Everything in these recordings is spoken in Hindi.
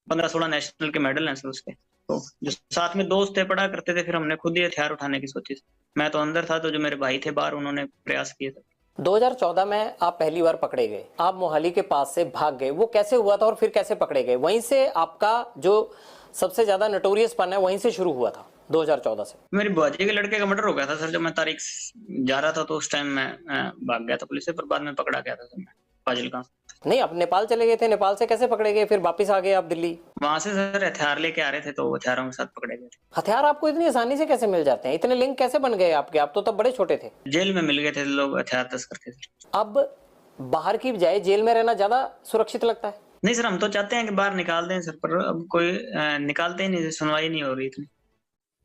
15-16 नेशनल के मेडल हैं सर उसके। तो जो साथ में दोस्त थे पढ़ा करते थे, फिर हमने खुद ही हथियार उठाने की सोची। मैं तो अंदर था, तो जो मेरे भाई थे बाहर, उन्होंने प्रयास किए थे। 2014 में आप पहली बार पकड़े गए, आप मोहाली के पास से भाग गए, वो कैसे हुआ था और फिर कैसे पकड़े गए? वहीं से आपका जो सबसे ज्यादा नटोरियस पन है वहीं से शुरू हुआ था 2014 से। मेरी बुआजी के लड़के का मर्डर हो गया था सर, जब मैं तारीख जा रहा था, तो उस टाइम मैं भाग गया था पुलिस से, पर बाद में पकड़ा गया था सर मैं फाजिलका। नहीं, आप नेपाल चले गए थे, नेपाल से कैसे पकड़े गए, फिर वापस आ गए आप दिल्ली? वहां से सर हथियार लेके आ रहे थे, तो हथियारों के साथ पकड़े गए थे। हथियार आपको इतनी आसानी से कैसे मिल जाते हैं? इतने लिंक कैसे बन गए आपके? आप तो तब बड़े छोटे थे। जेल में मिल गए थे लोग, हथियार तस्कर थे सर। अब बाहर की बजाय जेल में रहना ज्यादा सुरक्षित लगता है? नहीं सर, हम तो चाहते हैं कि बाहर निकाल दें सर, पर अब कोई निकालते ही नहीं, सुनवाई नहीं हो रही इतनी।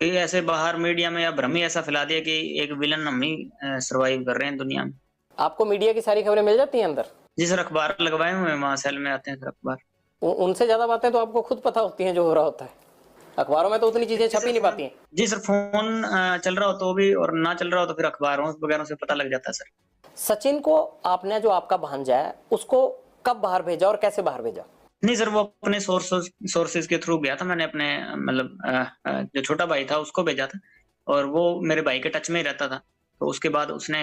ये ऐसे बाहर मीडिया में या भ्रम ही ऐसा फैला दिया कि एक विलन हम ही सर्वाइव कर रहे हैं दुनिया में। आपको मीडिया की सारी खबरें मिल जाती हैं अंदर? जी सर, अखबार लगवाए हुए हैं, वहाँ सेल में आते हैं सर अखबार। उनसे ज्यादा बातें तो आपको खुद पता होती हैं जो हो रहा होता है, अखबारों में तो उतनी चीजें छप ही नहीं पाती हैं। जी सर, फोन चल रहा हो तो भी, और ना चल रहा हो तो फिर अखबारों वगैरह से पता लग जाता है सर। सचिन को आपने, जो आपका भांजा है, उसको कब बाहर भेजा और कैसे बाहर भेजा? नहीं सर, वो अपने सोर्सेज के थ्रू गया था। मैंने अपने मतलब जो छोटा भाई था उसको भेजा था, और वो मेरे भाई के टच में ही रहता था, तो उसके बाद उसने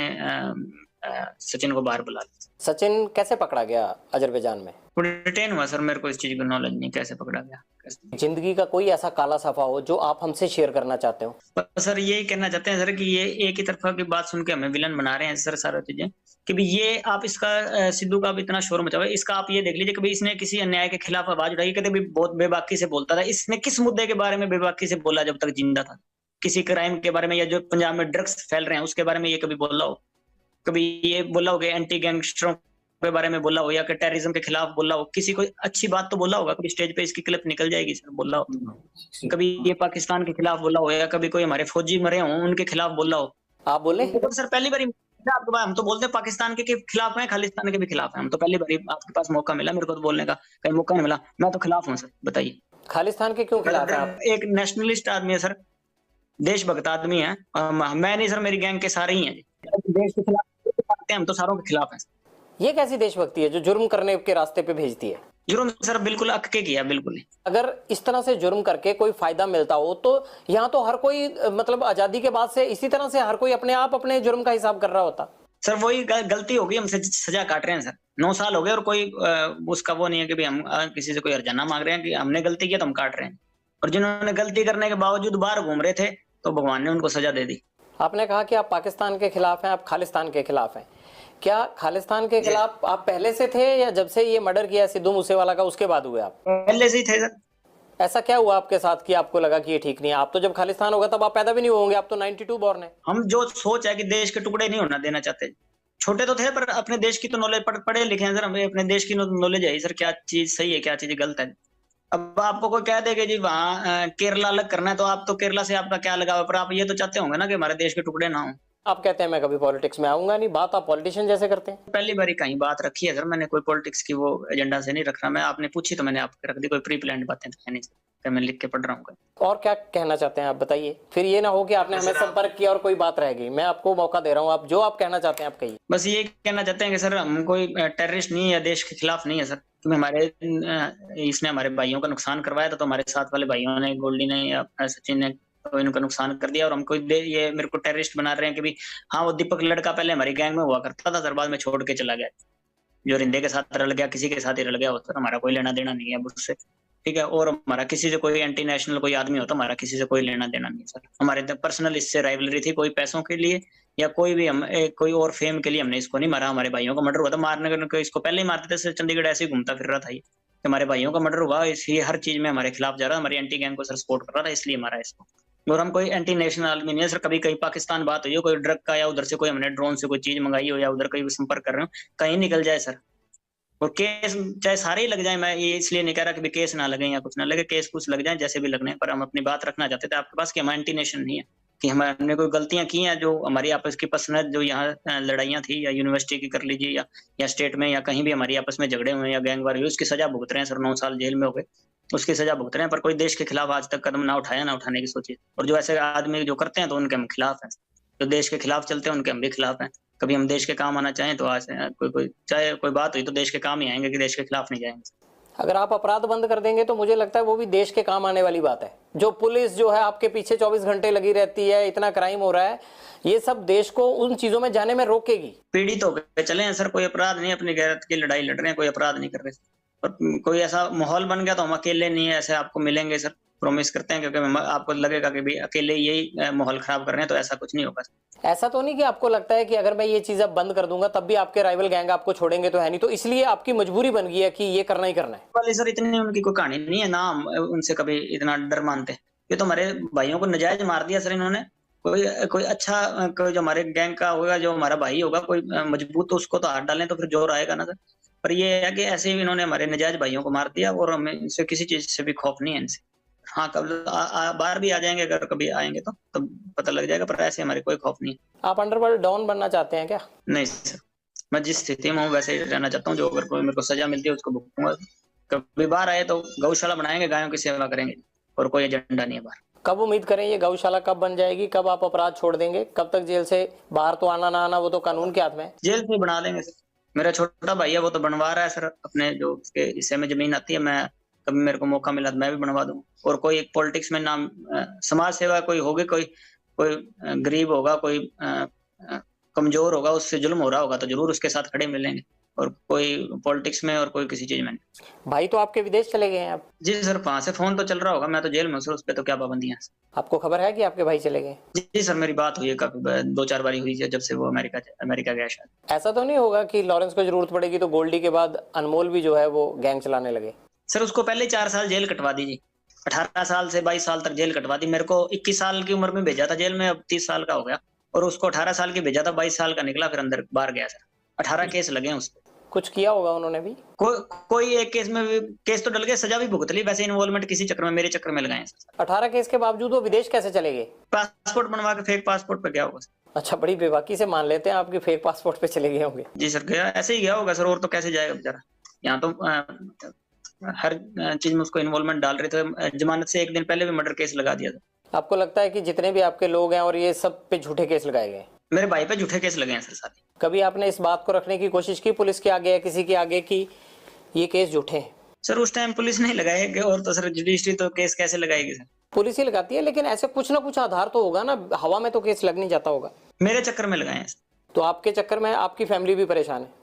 सचिन को बाहर बुला लिया। सचिन कैसे पकड़ा गया अजरबैजान में? वो डिटेन हुआ सर, मेरे को इस चीज की नॉलेज नहीं कैसे पकड़ा गया कैसे। जिंदगी का कोई ऐसा काला सफा हो जो आप हमसे शेयर करना चाहते हो? पर सर यही कहना चाहते हैं सर कि ये एक ही तरफा की बात सुन के हमें विलन बना रहे हैं सर सारा चीजें, कि भी ये आप इसका सिद्धू का भी इतना शोर मचा हुआ है, इसका आप ये देख लीजिए कि भाई इसने किसी अन्याय के खिलाफ आवाज उठाई, कहते भी बहुत बेबाकी से बोलता था। इसने किस मुद्दे के बारे में बेबाकी से बोला जब तक जिंदा था? किसी क्राइम के बारे में, या जो पंजाब में ड्रग्स फैल रहे हैं उसके बारे में ये कभी बोला हो? कभी ये बोला हो कि एंटी गैंगस्टरों के बारे में बोला हो, या कि टेररिज्म के खिलाफ बोला हो? किसी कोई अच्छी बात तो बोला होगा, कभी स्टेज पे इसकी क्लिप निकल जाएगी सर, बोला हो। कभी ये पाकिस्तान के खिलाफ बोला हो, या कभी कोई हमारे फौजी मरे हों उनके खिलाफ बोला हो? आप बोले? तो सर पहली बार आपके पास, हम तो बोलते हैं पाकिस्तान के खिलाफ हैं, खालिस्तान के भी खिलाफ हैं। हम तो पहली बार आपके पास मौका मिला, मेरे को तो बोलने का कहीं मौका नहीं मिला। मैं तो खिलाफ हूँ सर, बताइए। खालिस्तान के क्यों खिलाफ हैं आप? एक नेशनलिस्ट आदमी है सर, देशभक्त आदमी है। मैं नहीं सर, मेरी गैंग के सारे ही हैं। देश के खिलाफ हम तो सारों के खिलाफ हैं। ये कैसी देशभक्ति है जो जुर्म करने के रास्ते पे भेजती है? जुर्म सर बिल्कुल अक के किया, बिल्कुल ही। अगर इस तरह से जुर्म करके कोई फायदा मिलता हो तो यहाँ तो हर कोई, मतलब आजादी के बाद से इसी तरह से हर कोई अपने आप अपने जुर्म का हिसाब कर रहा होता। सर वही गलती होगी, हम सजा काट रहे हैं सर। 9 साल हो गए, और कोई उसका वो नहीं है कि भाई हम किसी से कोई हर्जाना मांग रहे हैं कि हमने गलती किया तो हम काट रहे हैं। और जिन्होंने गलती करने के बावजूद बाहर घूम रहे थे, तो भगवान ने उनको सजा दे दी। आपने कहा कि आप पाकिस्तान के खिलाफ हैं, आप खालिस्तान के खिलाफ हैं। क्या खालिस्तान के खिलाफ आप पहले से थे, या जब से ये मर्डर किया सिद्धू मूसेवाला का उसके बाद हुए आप? पहले से ही थे सर। ऐसा क्या हुआ आपके साथ कि आपको लगा कि ये ठीक नहीं है? आप तो जब खालिस्तान होगा तब आप पैदा भी नहीं होंगे, आप तो 92 बॉर्न है। हम जो सोच है कि देश के टुकड़े नहीं होना देना चाहते। छोटे तो थे, पर अपने देश की तो नॉलेज, पढ़े लिखे हैं सर, हमें अपने देश की नॉलेज है सर, क्या चीज सही है क्या चीज गलत है। अब आपको कोई कह देगा जी वहाँ केरला अलग करना है, तो आप तो केरला से आपका क्या लगाव है, पर आप ये तो चाहते होंगे ना कि हमारे देश के टुकड़े ना हो। आप कहते हैं मैं कभी पॉलिटिक्स में आऊंगा नहीं, बात आप पॉलिटिशियन जैसे करते हैं। पहली बार ही कहीं बात रखी है सर, मैंने कोई पॉलिटिक्स की वो एजेंडा से नहीं रख रहा मैं। आपने पूछी तो मैंने आपको रख दी, कोई प्री प्लान्ड बातें तो है नहीं सर, मैं लिख के पढ़ रहा हूँ। और क्या कहना चाहते हैं आप बताइए, फिर ये ना हो कि आपने हमें संपर्क किया और कोई बात रह गई। मैं आपको मौका दे रहा हूँ, आप जो आप कहना चाहते हैं आप कहिए। बस ये कहना चाहते हैं कि सर हम कोई टेररिस्ट नहीं है या देश के खिलाफ नहीं है सर। तो हमारे इसने हमारे भाइयों का नुकसान करवाया था, तो हमारे साथ वाले भाइयों ने, गोल्डी ने या सचिन ने, तो इनका नुकसान कर दिया। और हमको ये मेरे को टेररिस्ट बना रहे हैं कि भी हाँ, वो दीपक लड़का पहले हमारी गैंग में हुआ करता था सर, बाद में छोड़ के चला गया। जो रिंदे के साथ रल गया, किसी के साथ ही रल गया हो सर, हमारा कोई लेना देना नहीं है अब उससे, ठीक है। और हमारा किसी से कोई एंटी नेशनल कोई आदमी हो तो हमारा किसी से कोई लेना देना नहीं सर। हमारे पर्सनल इससे राइवलरी थी, कोई पैसों के लिए या कोई भी हम कोई और फेम के लिए हमने इसको नहीं मारा। हमारे भाइयों का मर्डर हुआ था, मारने को इसको पहले ही मारते थे। चंडीगढ़ ऐसे ही घूमता फिर रहा था ये, हमारे भाइयों का मर्डर हुआ, इसलिए हर चीज में हमारे खिलाफ जा रहा, हमारी एंटी गैंग को सर सपोर्ट कर रहा था, इसलिए मारा इसको। और हम कोई एंटी नेशनल आदमी नहीं है सर। कभी कहीं पाकिस्तान बात हुई हो कोई ड्रग का, या उधर से कोई हमने ड्रोन से कोई चीज मंगाई हो, या उधर कहीं संपर्क कर रहे हो, कहीं निकल जाए सर, और केस चाहे सारे ही लग जाए, मैं ये इसलिए नहीं कह रहा कि भी केस ना लगे या कुछ ना लगे, केस कुछ लग जाए जैसे भी लगने, पर हम अपनी बात रखना चाहते थे आपके पास कि हमारा एंटी नेशन नहीं है, कि हमने कोई गलतियां की हैं जो हमारी आपस की पर्सनल जो यहाँ लड़ाइयां थी, या यूनिवर्सिटी की कर लीजिए, या स्टेट में, या कहीं भी हमारी आपस में झगड़े हुए या गैंगवार हुई, उसकी सजा भुगत रहे हैं सर। 9 साल जेल में हो गए, उसकी सजा भुगत रहे हैं, पर कोई देश के खिलाफ आज तक कदम ना उठाया, ना उठाने की सोची। और जो ऐसे आदमी जो करते हैं तो उनके हम खिलाफ हैं, जो देश के खिलाफ चलते हैं उनके हम भी खिलाफ हैं। कभी हम देश के काम आना चाहें तो आज कोई चाहे कोई बात हुई तो देश के काम ही आएंगे, कि देश के खिलाफ नहीं जाएंगे। अगर आप अपराध बंद कर देंगे तो मुझे लगता है वो भी देश के काम आने वाली बात है। जो पुलिस जो है आपके पीछे 24 घंटे लगी रहती है, इतना क्राइम हो रहा है, ये सब देश को उन चीजों में जाने में रोकेगी। पीड़ित होकर चले हैं सर, कोई अपराध नहीं, अपनी गैरत की लड़ाई लड़ रहे हैं, कोई अपराध नहीं कर रहे। और कोई ऐसा माहौल बन गया तो हम अकेले नहीं है, ऐसे आपको मिलेंगे सर, प्रॉमिस करते हैं, क्योंकि आपको लगेगा कि भाई अकेले यही माहौल खराब कर रहे हैं, तो ऐसा कुछ नहीं होगा। ऐसा तो नहीं कि आपको लगता है कि अगर मैं ये चीज अब बंद कर दूंगा तब भी आपके राइवल गैंग आपको छोड़ेंगे तो है नहीं, तो इसलिए आपकी मजबूरी बन गई है कि ये करना ही करना है? वाले सर इतनी उनकी कोई कहानी नहीं है ना, हम उनसे कभी इतना डर मानते। ये तो हमारे भाइयों को नजायज मार दिया सर इन्होंने। कोई कोई अच्छा कोई जो हमारे गैंग का होगा, जो हमारा भाई होगा कोई मजबूत, तो उसको तो हाथ डालें तो फिर जोर आएगा ना सर। पर ये है कि ऐसे ही इन्होंने हमारे नजायज भाइयों को मार दिया, और हमें इनसे किसी चीज से भी खौफ नहीं है इनसे। हाँ, कब बाहर भी आ जाएंगे, अगर कभी आएंगे तो तब पता लग जाएगा, पर ऐसे हमारे कोई खौफ नहीं। आप अंडरवर्ल्ड डॉन बनना चाहते हैं क्या? नहीं सर, मैं जिस स्थिति में हूँ वैसे ही रहना चाहता हूँ। जो अगर कोई मेरे को सजा मिलती है उसको भुगतूंगा। कभी बाहर आए तो गौशाला बनाएंगे, गायों की सेवा करेंगे, और कोई एजेंडा नहीं है बाहर। कब उम्मीद करें ये गौशाला कब बन जाएगी? कब आप अपराध छोड़ देंगे? कब तक जेल से बाहर तो आना ना आना वो तो कानून के हाथ में है। जेल से बना देंगे सर। मेरा छोटा भाई है, वो तो बनवा रहा है सर, अपने जो उसके हिस्से में जमीन आती है। मैं कभी मेरे को मौका मिला तो मैं भी बनवा दूंगा। और कोई एक पॉलिटिक्स में नाम, समाज सेवा कोई होगी, कोई कोई गरीब होगा, कोई कमजोर होगा, उससे जुल्म हो रहा होगा, तो जरूर उसके साथ खड़े मिलेंगे। और कोई पॉलिटिक्स में और कोई किसी चीज में नहीं। भाई तो आपके विदेश चले गए हैं आप? जी सर, वहां से फोन तो चल रहा होगा, मैं तो जेल में हूँ सर, उस पर तो क्या पाबंदियां हैं। आपको खबर है कि आपके भाई चले गए? जी सर, मेरी बात हुई है काफी, 2-4 बारी हुई है जब से वो अमेरिका गया शायद। ऐसा तो नहीं होगा कि लॉरेंस को जरूरत पड़ेगी तो गोल्डी के बाद अनमोल भी जो है वो गैंग चलाने लगे? सर उसको पहले 4 साल जेल कटवा दी जी। 18 साल से 22 साल तक जेल कटवा दी। मेरे को 21 साल की उम्र में भेजा था जेल में, अब 30 साल का हो गया। और उसको 18 साल की भेजा था, 22 साल का निकला, फिर अंदर बाहर गया सर। 18 केस लगे हैं उसको। कुछ किया होगा उन्होंने भी? कोई एक केस में भी, केस तो डल गए, सजा भी भुगत ली। वैसे इन्वॉल्वमेंट किसी चक्कर में, मेरे चक्कर में लगाए सर। 18 केस के बावजूद वो विदेश कैसे चले गए? पासपोर्ट बनवा के फेक पासपोर्ट पे गया होगा सर। अच्छा, बड़ी बेबाकी से मान लेते हैं आपके फेक पासपोर्ट पे चले गए होंगे। जी सर, गया ऐसे ही गया होगा सर, और तो कैसे जाएगा बेचारा। यहाँ तो हर चीज में उसको इन्वॉल्वमेंट डाल रहे थे। जमानत से एक दिन पहले भी मर्डर केस लगा दिया था। आपको लगता है कि जितने भी आपके लोग हैं और ये सब पे झूठे केस लगाए गए? मेरे भाई पे झूठे केस लगे हैं सर साथ ही। कभी आपने इस बात को रखने की कोशिश की पुलिस के आगे या किसी के आगे कि ये केस झूठे हैं? सर उस टाइम पुलिस नहीं लगाएगी, और तो सर जुडिशरी तो केस कैसे लगाएगी सर? पुलिस ही लगाती है, लेकिन ऐसे कुछ ना कुछ आधार तो होगा ना, हवा में तो केस लग नहीं जाता होगा। मेरे चक्कर में लगाए हैं। तो आपके चक्कर में आपकी फैमिली भी परेशान है?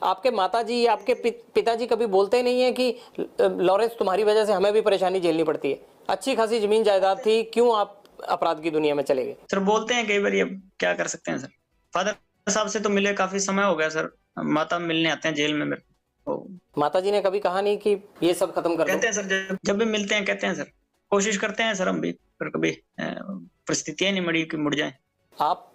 आपके माताजी या आपके पिताजी कभी बोलते ही नहीं है कि लॉरेंस तुम्हारी वजह से हमें भी परेशानी झेलनी पड़ती है, अच्छी खासी जमीन जायदाद थी, क्यों आप अपराध की दुनिया में चले गए? सर बोलते हैं कई बार, ये क्या कर सकते हैं सर। फादर साहब से तो मिले काफी समय हो गया सर, माता मिलने आते हैं जेल में मेरे को। माताजी ने कभी कहा नहीं कि ये सब खत्म कर दो? कहते हैं सर, जब भी मिलते हैं कहते हैं सर, कोशिश करते हैं सर हम भी, पर कभी परिस्थितियां नहीं मड़ी कि मुड़ जाए। आप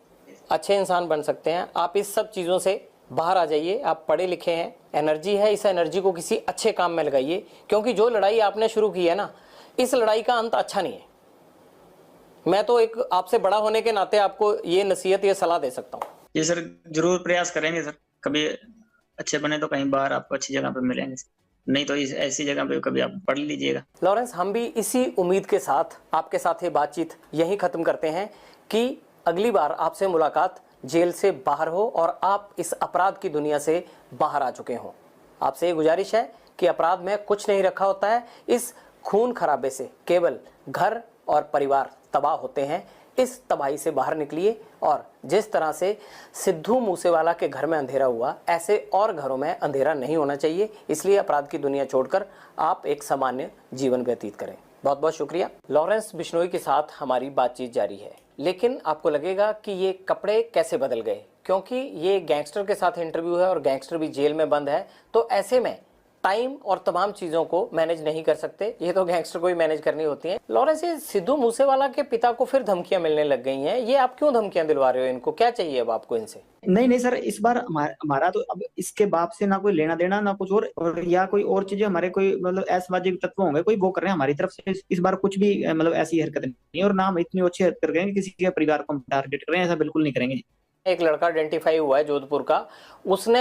अच्छे इंसान बन सकते हैं, आप इस सब चीजों से बाहर आ जाइए। आप पढ़े लिखे हैं, एनर्जी है, इस एनर्जी को किसी अच्छे काम में लगाइए, क्योंकि जो लड़ाई आपने शुरू की है ना, इस लड़ाई का अंत अच्छा नहीं है। मैं तो एक आपसे बड़ा होने के नाते आपको ये नसीहत, ये सलाह दे सकता हूँ। जी सर, जरूर प्रयास करेंगे सर। कभी अच्छे बने तो कहीं बाहर आपको अच्छी जगह पे मिलेंगे, नहीं तो ऐसी जगह पे कभी आप पढ़ लीजिएगा। लॉरेंस, हम भी इसी उम्मीद के साथ आपके साथ ये बातचीत यहीं खत्म करते हैं कि अगली बार आपसे मुलाकात जेल से बाहर हो और आप इस अपराध की दुनिया से बाहर आ चुके हों। आपसे ये गुजारिश है कि अपराध में कुछ नहीं रखा होता है, इस खून खराबे से केवल घर और परिवार तबाह होते हैं। इस तबाही से बाहर निकलिए, और जिस तरह से सिद्धू मूसेवाला के घर में अंधेरा हुआ, ऐसे और घरों में अंधेरा नहीं होना चाहिए। इसलिए अपराध की दुनिया छोड़कर आप एक सामान्य जीवन व्यतीत करें। बहुत बहुत शुक्रिया। लॉरेंस बिश्नोई के साथ हमारी बातचीत जारी है, लेकिन आपको लगेगा कि ये कपड़े कैसे बदल गए, क्योंकि ये गैंगस्टर के साथ इंटरव्यू है और गैंगस्टर भी जेल में बंद है, तो ऐसे में टाइम और तमाम चीजों को मैनेज नहीं कर सकते, ये तो गैंगस्टर को ही मैनेज करनी होती हैं। लॉरेंस, ये सिद्धू मूसेवाला के पिता को फिर धमकियां मिलने लग गई हैं, ये आप क्यों धमकियां दिलवा रहे हो इनको? क्या चाहिए अब आपको इनसे? नहीं सर, इस बार हमारा तो अब इसके बाप से ना कोई लेना देना, ना कुछ और या कोई और चीजें हमारे कोई मतलब असामाजिक तत्व होंगे कोई वो कर रहे हैं हमारी तरफ से। इस बार कुछ भी मतलब ऐसी हरकत नहीं, और ना हम इतनी अच्छी हरकत कर रहे हैं कि किसी के परिवार को हम टारगेट कर रहे हैं, ऐसा बिल्कुल नहीं करेंगे। एक लड़का आइडेंटिफाई हुआ है जोधपुर का, उसने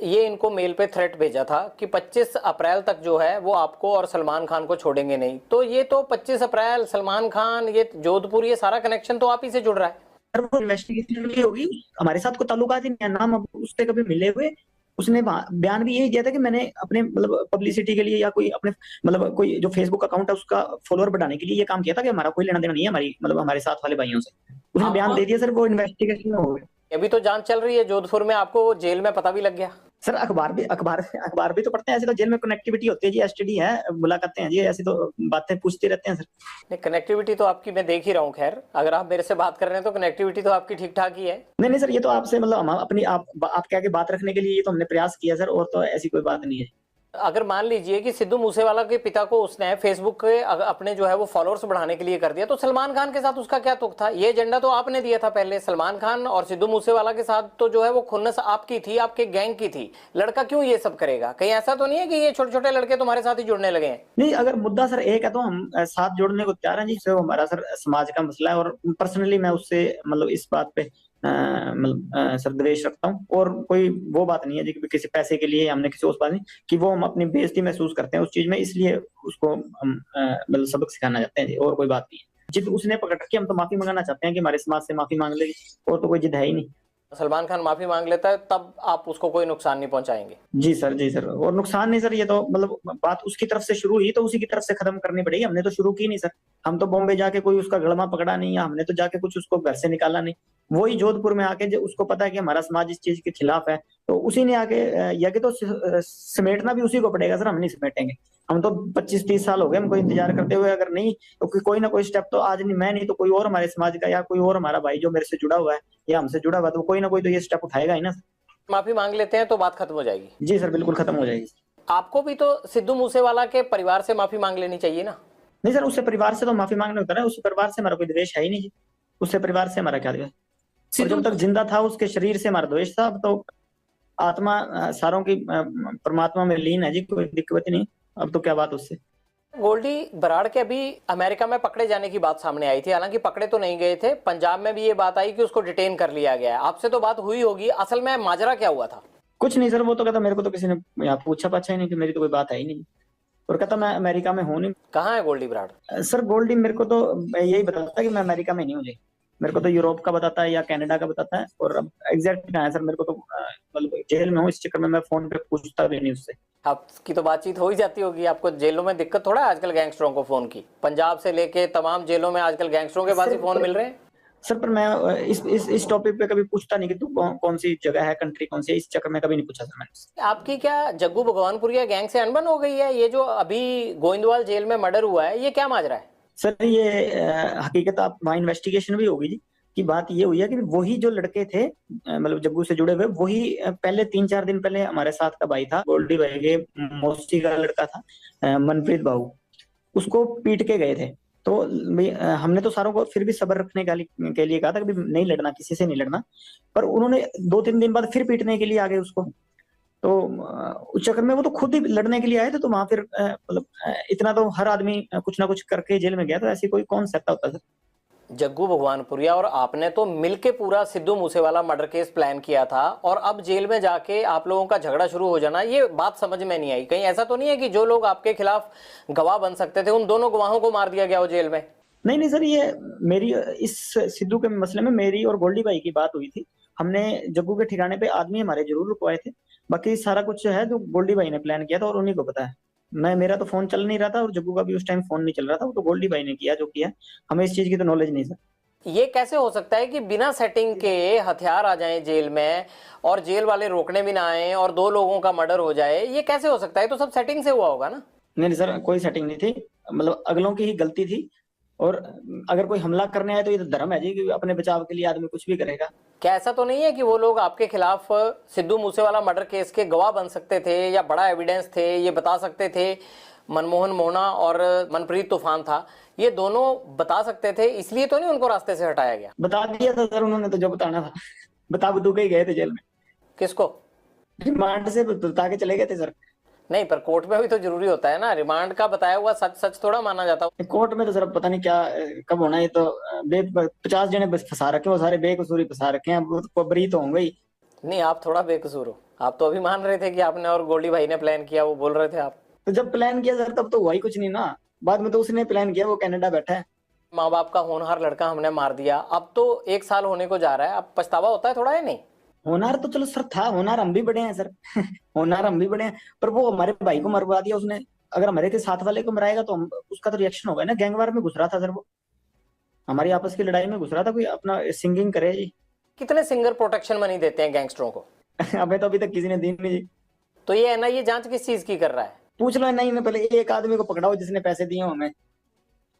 ये इनको मेल पे थ्रेट भेजा था कि 25 अप्रैल तक जो है वो आपको और सलमान खान को छोड़ेंगे नहीं। तो ये तो 25 अप्रैल, सलमान खान, ये जोधपुर, ये सारा कनेक्शन तो आप ही से जुड़ रहा है। वो इन्वेस्टिगेशन होगी, हमारे साथ कोई ताल्लुकात ही नहीं है, नाम उससे कभी मिले हुए उसने बयान भी यही दिया था कि मैंने अपने मतलब पब्लिसिटी के लिए या कोई अपने मतलब कोई जो फेसबुक अकाउंट है उसका फॉलोअर बढ़ाने के लिए ये काम किया था, कि हमारा कोई लेना देना नहीं है हमारी मतलब हमारे साथ वाले भाइयों से। उसने बयान आप दे दिया सर, वो इन्वेस्टिगेशन में हो गया। अभी तो जांच चल रही है जोधपुर में, आपको जेल में पता भी लग गया। सर अखबार भी तो पढ़ते हैं, ऐसे तो जेल में कनेक्टिविटी होती है जी, एसटीडी है, मुलाकातें हैं जी, ऐसी तो बातें पूछते रहते हैं सर। नहीं, कनेक्टिविटी तो आपकी मैं देख ही रहा हूँ। खैर, अगर आप मेरे से बात कर रहे हैं तो कनेक्टिविटी तो आपकी ठीक ठाक ही है। नहीं नहीं सर, ये तो आपसे मतलब हम अपनी आप क्या के बात रखने के लिए ये तो हमने प्रयास किया सर, और तो ऐसी कोई बात नहीं है। अगर मान लीजिए कि सिद्धू मूसेवाला के पिता को उसने फेसबुक के अपने जो है वो फॉलोअर्स बढ़ाने के लिए कर दिया, तो सलमान खान के साथ उसका क्या तुक था? ये एजेंडा तो आपने दिया था पहले। सलमान खान और सिद्धू मूसेवाला के साथ तो जो है वो खुन्नस आपकी थी, आपके गैंग की थी। लड़का क्यों ये सब करेगा? कहीं ऐसा तो नहीं है कि ये छोटे छोटे लड़के तुम्हारे साथ ही जुड़ने लगे हैं? नहीं, अगर मुद्दा सर एक है तो हम साथ जोड़ने को तैयार हैं जी, जो हमारा सर समाज का मसला है, और पर्सनली मैं उससे मतलब इस बात पे मतलब सर द्वेष रखता हूँ, और कोई वो बात नहीं है जी कि किसी पैसे के लिए हमने किसी उस बात नहीं कि वो हम अपनी बेइज्जती महसूस करते हैं उस चीज में, इसलिए उसको हम मतलब सबक सिखाना चाहते हैं जी, और कोई बात नहीं है। जिद उसने पकड़ रखी, हम तो माफी मंगाना चाहते हैं कि हमारे समाज से माफी मांग ले, और तो कोई जिद है ही नहीं। सलमान खान माफी मांग लेता है तब आप उसको कोई नुकसान नहीं पहुंचाएंगे? जी सर, जी सर, और नुकसान नहीं सर, ये तो मतलब बात उसकी तरफ से शुरू हुई तो उसी की तरफ से खत्म करनी पड़ेगी, हमने तो शुरू की नहीं सर। हम तो बॉम्बे जाके कोई उसका गड़मा पकड़ा नहीं, या हमने तो जाके कुछ उसको घर से निकाला नहीं। वही जोधपुर में आके, जो उसको पता है कि हमारा समाज इस चीज के खिलाफ है, तो उसी ने आके या कि तो समेटना भी उसी को पड़ेगा सर, हम नहीं समेटेंगे। हम तो 25-30 साल हो गए हमको इंतजार करते हुए, अगर नहीं तो कोई ना कोई स्टेप तो आज नहीं, मैं नहीं तो कोई और हमारे समाज का या कोई और हमारा भाई जो मेरे से जुड़ा हुआ है या हमसे जुड़ा हुआ है, तो कोई ना कोई तो ये स्टेप उठाएगा ही ना। माफी मांग लेते हैं तो बात खत्म हो जाएगी? जी सर, बिल्कुल खत्म हो जाएगी। आपको भी तो सिद्धू मूसेवाला के परिवार से माफी मांग लेनी चाहिए ना? नहीं सर, उससे परिवार से तो माफी मांगने होता है, उससे परिवार से हमारा कोई द्वेष है ही नहीं जी। उससे परिवार से हमारा क्या द्वेष? और जब तक जिंदा था उसके शरीर से हमारा द्वेष था, अब तो आत्मा सारों की परमात्मा में लीन है जी, कोई दिक्कत ही नहीं, अब तो क्या बात उससे। गोल्डी बराड़ के अभी अमेरिका में पकड़े जाने की बात सामने आई थी, हालांकि पकड़े तो नहीं गए थे। पंजाब में भी ये बात आई कि उसको डिटेन कर लिया गया है। आपसे तो बात हुई होगी, असल में माजरा क्या हुआ था? कुछ नहीं सर, वो तो कहता मेरे को तो किसी ने यहाँ पूछा पाछा ही नहीं, कि मेरी तो कोई बात है ही नहीं, और कहता मैं अमेरिका में हूँ नहीं। कहाँ है गोल्डी बराड़? सर गोल्डी मेरे को तो यही बताता है कि मैं अमेरिका में नहीं हूँ जी, मेरे को तो यूरोप का बताता है या कनाडा का बताता है, और अब एग्जैक्ट कहाँ है सर मेरे को तो मतलब जेल में हूँ, इस चक्कर में मैं फोन पे पूछता भी नहीं उससे। आपकी तो बातचीत हो ही जाती होगी। आपको जेलों में दिक्कत थोड़ा है आजकल गैंगस्टरों को फोन की? पंजाब से लेके तमाम जेलों में आजकल गैंगस्टरों के पास ही फोन मिल रहे हैं। सर पर मैं इस टॉपिक पे कभी पूछता नहीं कि तू कौन सी जगह है, कंट्री कौन सी है, इस चक्कर में कभी नहीं पूछा सर मैंने। आपकी क्या जग्गू भगवानपुरिया गैंग से अनबन हो गई है? ये जो अभी गोविंदवाल जेल में मर्डर हुआ है, ये क्या माजरा है? सर ये हकीकत आप वहाँ इन्वेस्टिगेशन भी होगी जी, कि बात ये हुई है कि वही जो लड़के थे मतलब जग्गू से जुड़े हुए, वही पहले 3-4 दिन पहले हमारे साथ का भाई था, गोल्डी भाई के मौसी का लड़का था मनप्रीत बाबू, उसको पीट के गए थे। तो हमने तो सारों को फिर भी सब्र रखने के लिए कहा था कि नहीं लड़ना, किसी से नहीं लड़ना, पर उन्होंने 2-3 दिन बाद फिर पीटने के लिए आ गए उसको। तो उस चक्कर में वो तो खुद ही लड़ने के लिए आए थे, तो वहां फिर मतलब इतना तो हर आदमी कुछ ना कुछ करके जेल में गया, तो ऐसी कोई कौन सकता होता सर। जग्गू भगवानपुरिया और आपने तो मिलके पूरा Sidhu Moosewala murder case plan किया था, और अब जेल में जाके आप लोगों का झगड़ा शुरू हो जाना, ये बात समझ में नहीं आई। कहीं ऐसा तो नहीं है कि जो लोग आपके खिलाफ गवाह बन सकते थे उन दोनों गवाहों को मार दिया गया हो जेल में? नहीं नहीं सर, ये मेरी इस सिद्धू के मसले में मेरी और गोल्डी भाई की बात हुई थी। हमने जग्गू के ठिकाने पे आदमी हमारे जरूर रुकवाए थे, बाकी सारा कुछ है जो गोल्डी भाई ने प्लान किया था और उन्हीं को पता है। मेरा तो फोन चल नहीं रहा था, और जग्गू का भी उस टाइम फोन नहीं चल रहा था, वो तो गोल्डी भाई ने किया जो किया, हमें इस चीज की तो नॉलेज नहीं सर। ये कैसे हो सकता है कि बिना सेटिंग के हथियार आ जाएं जेल में, और जेल वाले रोकने भी ना आए, और 2 लोगों का मर्डर हो जाए? ये कैसे हो सकता है? तो सब सेटिंग से हुआ होगा ना? नहीं सर, कोई सेटिंग नहीं थी, मतलब अगलों की ही गलती थी, और अगर कोई हमला करने आए तो ये तो धर्म है जी कि अपने बचाव के लिए आदमी कुछ भी करेगा। क्या ऐसा तो नहीं है कि वो लोग आपके खिलाफ सिद्धू मूसेवाला मर्डर केस के गवाह बन सकते थे, या बड़ा एविडेंस थे, ये बता सकते थे? मनमोहन मोहना और मनप्रीत तूफान था, ये दोनों बता सकते थे, इसलिए तो नहीं उनको रास्ते से हटाया गया? बता दिया था सर उन्होंने, तो जो बताना था बता बतू के ही गए थे जेल में। किसको? रिमांड से बता के चले गए थे सर। नहीं, पर कोर्ट में भी तो जरूरी होता है ना, रिमांड का बताया हुआ सच सच थोड़ा माना जाता। कोर्ट में तो सर पता नहीं क्या कब होना है, तो 50 जने बस फंसा रखे, वो सारे बेकसूरी फंसा रखे हैं, वो बरी तो होंगे ही। नहीं, आप थोड़ा बेकसूर हो। आप तो अभी मान रहे थे कि आपने और गोल्डी भाई ने प्लान किया, वो बोल रहे थे आप। तो जब प्लान किया सर तब तो हुआ ही कुछ नहीं ना, बाद में तो उसने प्लान किया, वो कनाडा बैठा है। माँ बाप का होनहार लड़का हमने मार दिया, अब तो 1 साल होने को जा रहा है, अब पछतावा होता है थोड़ा? है नहीं? होनार तो चलो सर था, होनार हम भी बड़े हैं सर। होनार हम भी बड़े हैं, पर वो हमारे भाई को मरवा दिया उसने। अगर हमारे के साथ वाले को मराएगा तो हम, उसका तो रिएक्शन होगा ना। गैंगवार में घुस रहा था सर वो, हमारी आपस की लड़ाई में घुस रहा था, कोई अपना सिंगिंग करे जी। कितने सिंगर प्रोटेक्शन मनी देते हैं गैंगस्टरों को? हमें तो अभी तक किसी ने दी नहीं जी। तो ये एनआईए जांच किस चीज की कर रहा है? पूछ लो नहीं, मैं पहले एक आदमी को पकड़ाओ जिसने पैसे दिए हो हमें।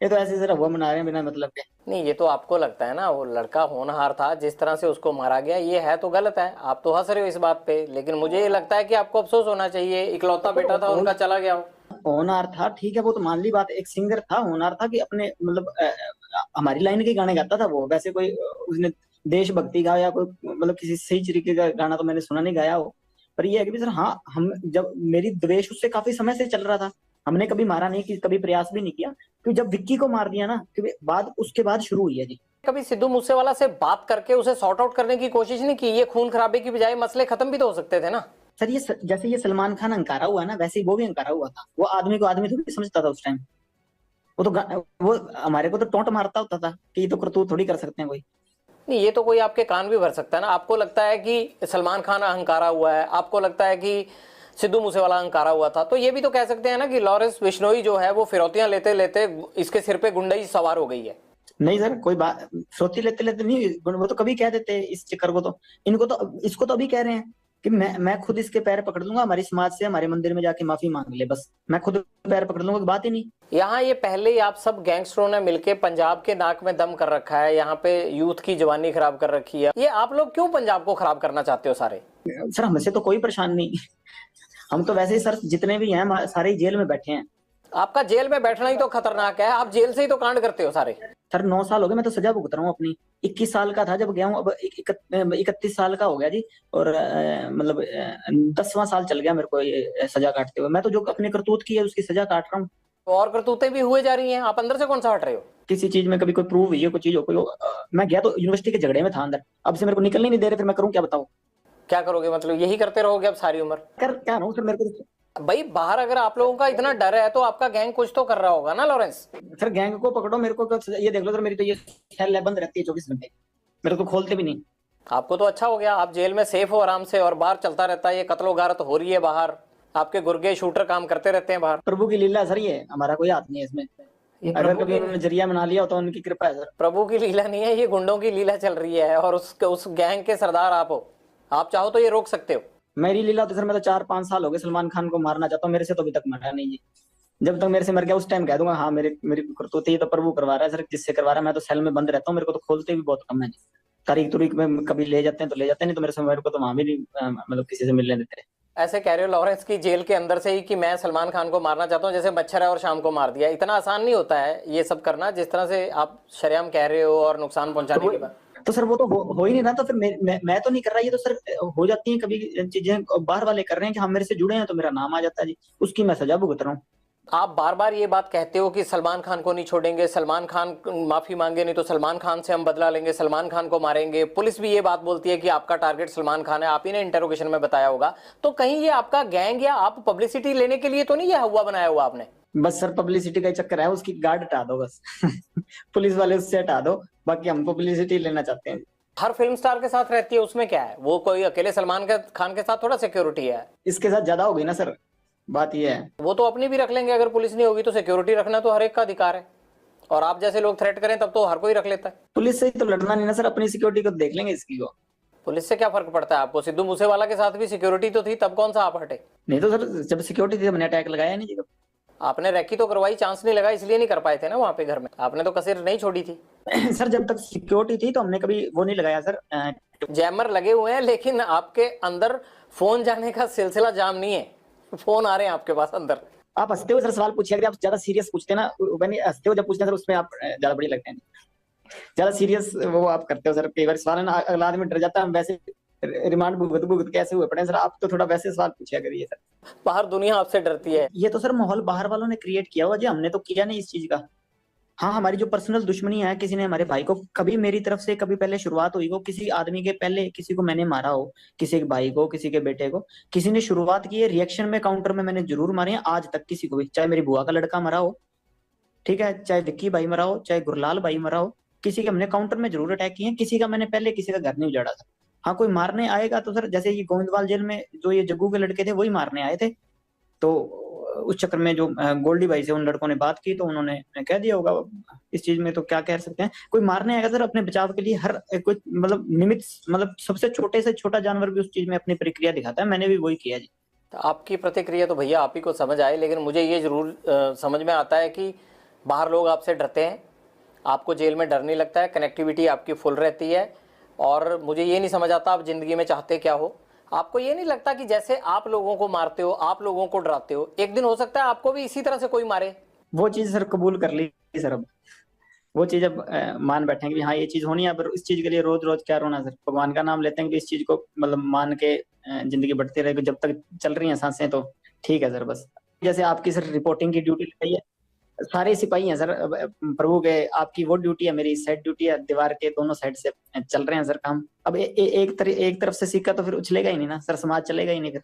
ये तो ऐसे सर हुआ मना रहे हैं बिना मतलब के। नहीं, ये तो आपको लगता है ना, वो लड़का होनहार था, जिस तरह से उसको मारा गया ये है तो गलत है, आप तो हंस रहे हो इस बात पे, लेकिन मुझे ये लगता है कि आपको अफसोस होना चाहिए, इकलौता बेटा था उनका चला गया हो। होनहार था ठीक है, वो तो मान ली बात, एक सिंगर था, होनहार था कि अपने मतलब हमारी लाइन के गाने गाता था वो। वैसे कोई उसने देशभक्ति का या कोई मतलब किसी सही तरीके का गाना तो मैंने सुना नहीं गाया हो। पर ये है कि सर हाँ, हम जब मेरी द्वेष उससे काफी समय से चल रहा था, हमने कभी मारा नहीं, कि कभी प्रयास भी नहीं किया। क्योंकि जब विक्की को मार दिया ना, क्योंकि बाद उसके बाद शुरू हुई है जी। कभी सिद्धू मूसेवाला से बात करके उसे सॉर्ट आउट करने की कोशिश नहीं की? ये खून खराबे की बजाय मसले खत्म भी तो हो सकते थे ना। सर ये जैसे ये सलमान खान अंकारा हुआ ना, वैसे ही वो भी अंकारा हुआ था। वो आदमी को आदमी थोड़ी समझता था उस टाइम। वो तो वो हमारे को तो टोंट मारता होता था कि ये तो करतूत थोड़ी कर सकते हैं कोई। नहीं, ये तो कोई आपके कान भी भर सकता है ना। आपको लगता है कि सलमान खान अहंकारा हुआ है, आपको लगता है कि सिद्धू मूसेवाला अहंकारा हुआ था, तो ये भी तो कह सकते हैं ना कि लॉरेंस बिश्नोई जो है वो फिरौतियां लेते लेते इसके सिर पे गुंडई सवार हो गई है। नहीं सर, कोई बात सोती लेते लेते नहीं, वो तो कभी कह देते हैं इस चक्कर को तो। इनको तो, इसको तो अभी कह रहे हैं कि मैं खुद इसके पैर पकड़ लूंगा, हमारी समाज से हमारे मंदिर में जाके माफी मांग ले, बस मैं खुद पैर पकड़ लूंगा, बात ही नहीं। यहाँ ये पहले ही आप सब गैंगस्टरों ने मिलके पंजाब के नाक में दम कर रखा है, यहाँ पे यूथ की जवानी खराब कर रखी है। ये आप लोग क्यों पंजाब को खराब करना चाहते हो सारे? सर हमसे तो कोई परेशान नहीं। हम तो वैसे ही सर, जितने भी हैं सारे ही जेल में बैठे हैं। आपका जेल में बैठना ही तो खतरनाक है, आप जेल से ही तो कांड करते हो सारे। सर 9 साल हो गए, मैं तो सजा भुगत रहा हूँ अपनी। 21 साल का था जब गया हूँ, अब 31 साल का हो गया जी। और मतलब 10वां साल चल गया मेरे को ये सजा काटते हुए। मैं तो जो अपनी करतूत की है उसकी सजा काट रहा हूँ। तो और करतूतें भी हुए जा रही हैं, आप अंदर से कौन सा हट रहे हो? किसी चीज में कभी कोई प्रूव हुई है, कोई चीज हो, कोई मैं गया तो यूनिवर्सिटी के झगड़े में था अंदर, अब से मेरे को निकलने नहीं दे रहे, फिर मैं करूँ क्या बताओ? क्या करोगे, मतलब यही करते रहोगे अब सारी उम्र? कर क्या रहा हूँ सर, मेरे को भाई बाहर अगर आप लोगों का इतना डर है तो आपका गैंग कुछ तो कर रहा होगा ना लॉरेंस। सर गैंग को पकड़ो, मेरे को ये देख लो सर, मेरी तो ये सेल बंद रहती है 24 घंटे, मेरे को खोलते भी नहीं। आपको तो अच्छा हो गया, आप जेल में सेफ हो आराम से, और बाहर चलता रहता है ये कत्लो गारत हो रही है बाहर, आपके गुर्गे शूटर काम करते रहते हैं बाहर। प्रभु की लीला सर, ये हमारा कोई हाथ नहीं है इसमें। अगर कभी उन्होंने जरिया बना लिया तो उनकी कृपा है सर। प्रभु की लीला नहीं है, ये गुंडों की लीला चल रही है, और उस गैंग के सरदार आप हो। आप चाहो तो ये रोक सकते हो। मेरी लीला तो सर, मैं तो 4-5 साल हो गए सलमान खान को मारना चाहता हूँ, मेरे से तो अभी तक मरा नहीं जी। जब तक मेरे से मर गया उस टाइम कह दूंगा हाँ मेरी करतूत ही तो प्रभु करवा रहा है सर, जिससे करवा रहा है। मैं तो सेल में बंद रहता हूँ, मेरे को तो खोलते भी बहुत कम है जी। तारीख तुरीख में कभी ले जाते हैं तो ले जाते हैं, नहीं तो मेरे को तो वहां भी नहीं मतलब किसी से मिलने देते। ऐसे कह रहे हो लॉरेंस की जेल के अंदर से ही कि मैं सलमान खान को मारना चाहता हूँ, जैसे मच्छर है और शाम को मार दिया। इतना आसान नहीं होता है ये सब करना, जिस तरह से आप शरेआम कह रहे हो और नुकसान पहुंचाने की बात। तो सर वो तो हो ही नहीं रहा, तो फिर मैं तो नहीं कर रहा, ये तो सर हो जाती है कभी चीजें, बाहर वाले कर रहे हैं कि हम मेरे से जुड़े हैं तो मेरा नाम आ जाता है जी, उसकी मैं सजा भुगत रहा हूँ। आप बार बार ये बात कहते हो कि सलमान खान को नहीं छोड़ेंगे, सलमान खान माफी मांगे नहीं तो सलमान खान से हम बदला लेंगे, सलमान खान को मारेंगे। पुलिस भी ये बात बोलती है कि आपका टारगेट सलमान खान है, आप ही ने इंटरोगेशन में बताया होगा। तो कहीं ये आपका गैंग या आप पब्लिसिटी लेने के लिए तो नहीं ये हुआ बनाया हुआ आपने? बस सर पब्लिसिटी का ही चक्कर है, उसकी गार्ड हटा दो बस। पुलिस वाले उससे हटा दो, बाकी हम पब्लिसिटी लेना चाहते हैं। हर फिल्म स्टार के साथ रहती है, उसमें क्या है, वो कोई अकेले सलमान खान के साथ थोड़ा सिक्योरिटी है। इसके साथ ज्यादा हो गई ना सर, बात ये है। वो तो अपनी भी रख लेंगे, अगर पुलिस नहीं होगी तो सिक्योरिटी रखना तो हर एक का अधिकार है, और आप जैसे लोग थ्रेट करें तब तो हर कोई रख लेता है। पुलिस से ही तो लड़ना नहीं ना सर, अपनी सिक्योरिटी को देख लेंगे इसकी को। पुलिस से क्या फर्क पड़ता है आपको? सिद्धू मूसेवाला के साथ भी सिक्योरिटी तो थी, तब कौन सा आप हटे? नहीं तो सर जब सिक्योरिटी थी हमने अटैक लगाया नहीं जी। आपने रैकी तो करवाई, चांस नहीं लगा इसलिए नहीं कर पाए थे ना वहां पे घर में, आपने तो कसर नहीं छोड़ी थी। सर जब तक सिक्योरिटी थी तो हमने कभी वो नहीं लगाया सर। जैमर लगे हुए हैं, लेकिन आपके अंदर फोन जाने का सिलसिला जाम नहीं है, फोन आ रहे हैं आपके पास अंदर। आप हंसते हो सर सवाल पूछिए, अगर आप ज्यादा सीरियस पूछते हैं ना, हंसते हो जब पूछते हैं सर, उसमें आप ज्यादा बड़ी लगते हैं। ज्यादा सीरियस वो आप करते हो सर, कई बार सवाल है ना, अगला आदमी डर जाता है, हम वैसे रिमांड भुगत भुगत कैसे हुए पड़े सर। आप तो थोड़ा वैसे सवाल पूछिया करिए सर। बाहर दुनिया आपसे डरती है। ये तो सर माहौल बाहर वालों ने क्रिएट किया हुआ जी, हमने तो किया नहीं इस चीज का। हाँ हमारी जो पर्सनल दुश्मनी है, किसी ने हमारे भाई को कभी मेरी तरफ से कभी पहले शुरुआत हुई हो, किसी आदमी के पहले किसी को मैंने मारा हो, किसी के भाई को, किसी के बेटे को, किसी ने शुरुआत की है, रिएक्शन में काउंटर में मैंने जरूर मारे हैं आज तक किसी को भी। चाहे मेरी बुआ का लड़का मरा हो, ठीक है, चाहे विक्की भाई मरा हो, चाहे गुरलाल भाई मरा हो, किसी के हमने काउंटर में जरूर अटैक किए हैं। किसी का मैंने पहले किसी का घर नहीं उजाड़ा था। हाँ कोई मारने आएगा तो सर, जैसे ये गोविंदवाल जेल में जो ये जग्गू के लड़के थे वही मारने आए थे, तो उस चक्कर में जो गोल्डी भाई से उन लड़कों ने बात की तो उन्होंने कह दिया होगा। इस चीज में तो क्या कह सकते हैं, कोई मारने आएगा सर अपने बचाव के लिए हर कोई मतलब निमित्त, मतलब सबसे छोटे से छोटा जानवर भी उस चीज में अपनी प्रक्रिया दिखाता है। मैंने भी वही किया जी। तो आपकी प्रतिक्रिया तो भैया आप ही को समझ आए, लेकिन मुझे ये जरूर समझ में आता है कि बाहर लोग आपसे डरते हैं, आपको जेल में डर नहीं लगता है, कनेक्टिविटी आपकी फुल रहती है। और मुझे ये नहीं समझ आता आप ज़िंदगी में चाहते क्या हो। आपको ये नहीं लगता कि जैसे आप लोगों को मारते हो, आप लोगों को डराते हो, एक दिन हो सकता है आपको भी इसी तरह से कोई मारे? वो चीज सर कबूल कर ली सर, अब वो चीज अब मान बैठेंगे कि हाँ ये चीज होनी है। अब इस चीज के लिए रोज रोज क्या रोना सर, भगवान का नाम लेते हैं कि इस चीज को मतलब मान के जिंदगी बढ़ती रहेगी, जब तक चल रही हैं सांसें तो ठीक है सर। बस जैसे आपकी सर रिपोर्टिंग की ड्यूटी लगाई है, सारे सिपाही हैं सर प्रभु के, आपकी वो ड्यूटी है, मेरी साइड ड्यूटी है, दीवार के दोनों साइड से चल रहे हैं सर काम। अब एक तरफ से सिक्का तो फिर उछलेगा ही नहीं ना सर, समाज चलेगा ही नहीं फिर।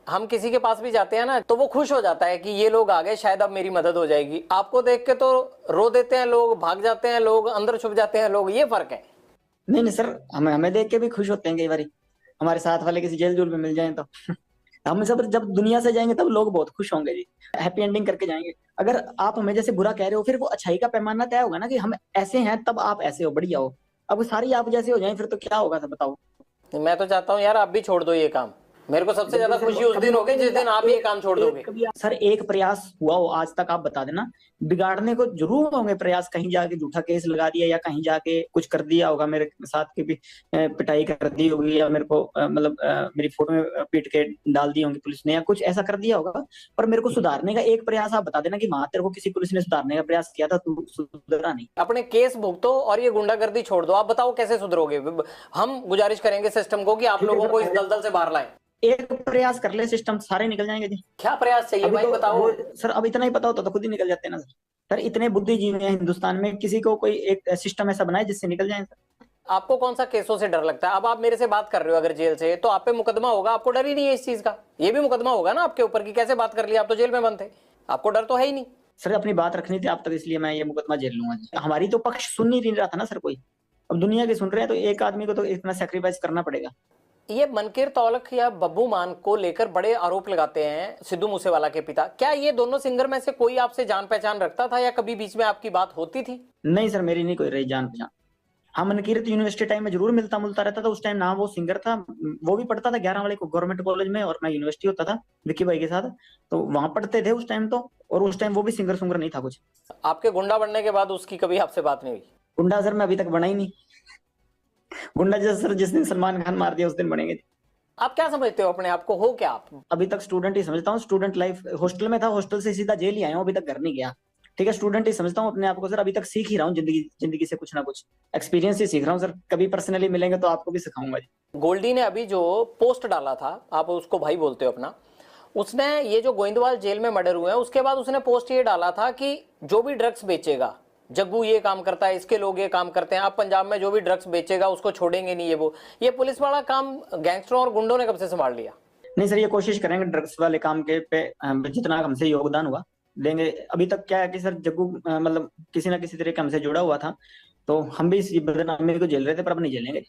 हम किसी के पास भी जाते हैं ना तो वो खुश हो जाता है कि ये लोग आ गए, शायद अब मेरी मदद हो जाएगी। आपको देख के तो रो देते हैं लोग, भाग जाते हैं लोग, अंदर छुप जाते हैं लोग, ये फर्क है। नहीं नहीं सर, हमें देख के भी खुश होते हैं कई बार, हमारे साथ वाले किसी जेल जूल में मिल जाए तो हम सब जब दुनिया से जाएंगे तब लोग बहुत खुश होंगे जी, हैप्पी एंडिंग करके जाएंगे। अगर आप हमें जैसे बुरा कह रहे हो, फिर वो अच्छाई का पैमाना तय होगा ना कि हम ऐसे हैं तब आप ऐसे हो, बढ़िया हो। अब सारी आप जैसे हो जाए फिर तो क्या होगा सर बताओ। मैं तो चाहता हूँ यार आप भी छोड़ दो ये काम। मेरे को सबसे ज्यादा खुशी उस दिन होगी जिस दिन आप ये काम छोड़ दोगे। सर एक प्रयास हुआ हो आज तक आप बता देना, बिगाड़ने को जरूर होंगे प्रयास, कहीं जाके झूठा केस लगा दिया या कहीं जाके कुछ कर दिया होगा, मेरे साथ की भी पिटाई कर दी होगी या मेरे को मतलब मेरी फोटो में पीट के डाल दी होंगी पुलिस ने या कुछ ऐसा कर दिया होगा। पर मेरे को सुधारने का एक प्रयास आप बता देना कि वहां तेरे को किसी पुलिस ने सुधारने का प्रयास किया था, तू सुधरा नहीं। अपने केस भुगतो और ये गुंडागर्दी छोड़ दो। आप बताओ कैसे सुधरोगे? हम गुजारिश करेंगे सिस्टम को कि आप लोगों को इस दलदल से बाहर लाएं। एक प्रयास कर ले, सिस्टम सारे निकल जाएंगे जी। क्या प्रयास चाहिए भाई बताओ। सर अब इतना ही पता होता तो खुद ही निकल जाते ना सर। सर इतने बुद्धिजीवी हैं हिंदुस्तान में, किसी को कोई एक सिस्टम ऐसा बनाए जिससे निकल जाए सर। आपको कौन सा केसों से डर लगता है? अब आप मेरे से बात कर रहे हो अगर जेल से, तो आप पे मुकदमा होगा, आपको डर ही नहीं है इस चीज का। ये भी मुकदमा होगा ना आपके ऊपर कि कैसे बात कर लिया, आप तो जेल में बंद थे, आपको डर तो है ही नहीं। सर अपनी बात रखनी थी आप तक, इसलिए मैं ये मुकदमा झेल लूंगा। हमारी तो पक्ष सुन नहीं रहा था ना सर कोई, अब दुनिया के सुन रहे हैं तो एक आदमी को तो इतना सेक्रीफाइस करना पड़ेगा। ये मनकीर तौलख या बब्बू मान को लेकर बड़े आरोप लगाते हैं सिद्धू मूसेवाला के पिता। क्या ये दोनों सिंगर में से कोई आपसे जान पहचान रखता था या कभी बीच में आपकी बात होती थी? नहीं सर, मेरी नहीं कोई रही जान पहचान। हाँ मनकीरत यूनिवर्सिटी टाइम में जरूर मिलता मुलता रहता था, उस टाइम ना वो सिंगर था, वो भी पढ़ता था 11 वाले को गवर्नमेंट कॉलेज में और मैं यूनिवर्सिटी होता था विक्की भाई के साथ, तो वहां पढ़ते थे उस टाइम तो। और उस टाइम वो भी सिंगर सुंगर नहीं था कुछ। आपके गुंडा बनने के बाद उसकी कभी आपसे बात नहीं हुई? गुंडा सर मैं अभी तक बना ही नहीं। गुंडा जैसे सर जिस दिन सलमान खान मार दिया उस दिन बनेंगे। आप क्या समझते हो अपने आप को, हो क्या आप? अभी तक स्टूडेंट ही समझता हूँ, स्टूडेंट लाइफ। हॉस्टल में था, हॉस्टल से सीधा जेल ही आया हूँ, अभी तक घर नहीं गया। ठीक है, स्टूडेंट ही समझता हूँ अपने आप को सर, अभी तक सीख ही रहा हूँ जिंदगी से कुछ ना कुछ एक्सपीरियंस ही सीख रहा हूँ सर। कभी पर्सनली मिलेंगे तो आपको भी सिखाऊंगा जी। गोल्डी ने अभी जो पोस्ट डाला था, आप उसको भाई बोलते हो अपना, उसने ये जो गोविंदवाल जेल में मर्डर हुए हैं उसके बाद उसने पोस्ट ये डाला था कि जो भी ड्रग्स बेचेगा, जग्गू ये काम करता है, इसके लोग ये काम करते हैं, अब पंजाब में जो भी ड्रग्स बेचेगा उसको छोड़ेंगे नहीं। ये पुलिस वाला काम गैंगस्टरों और गुंडों ने कब से संभाल लिया? नहीं सर, ये कोशिश करेंगे ड्रग्स वाले काम के पे जितना हमसे योगदान हुआ देंगे। अभी तक क्या है कि सर जग्गू मतलब किसी ना किसी तरीके हमसे जुड़ा हुआ था, तो हम भी इस बदनामी को झेल रहे थे, पर अब नहीं झेलेंगे।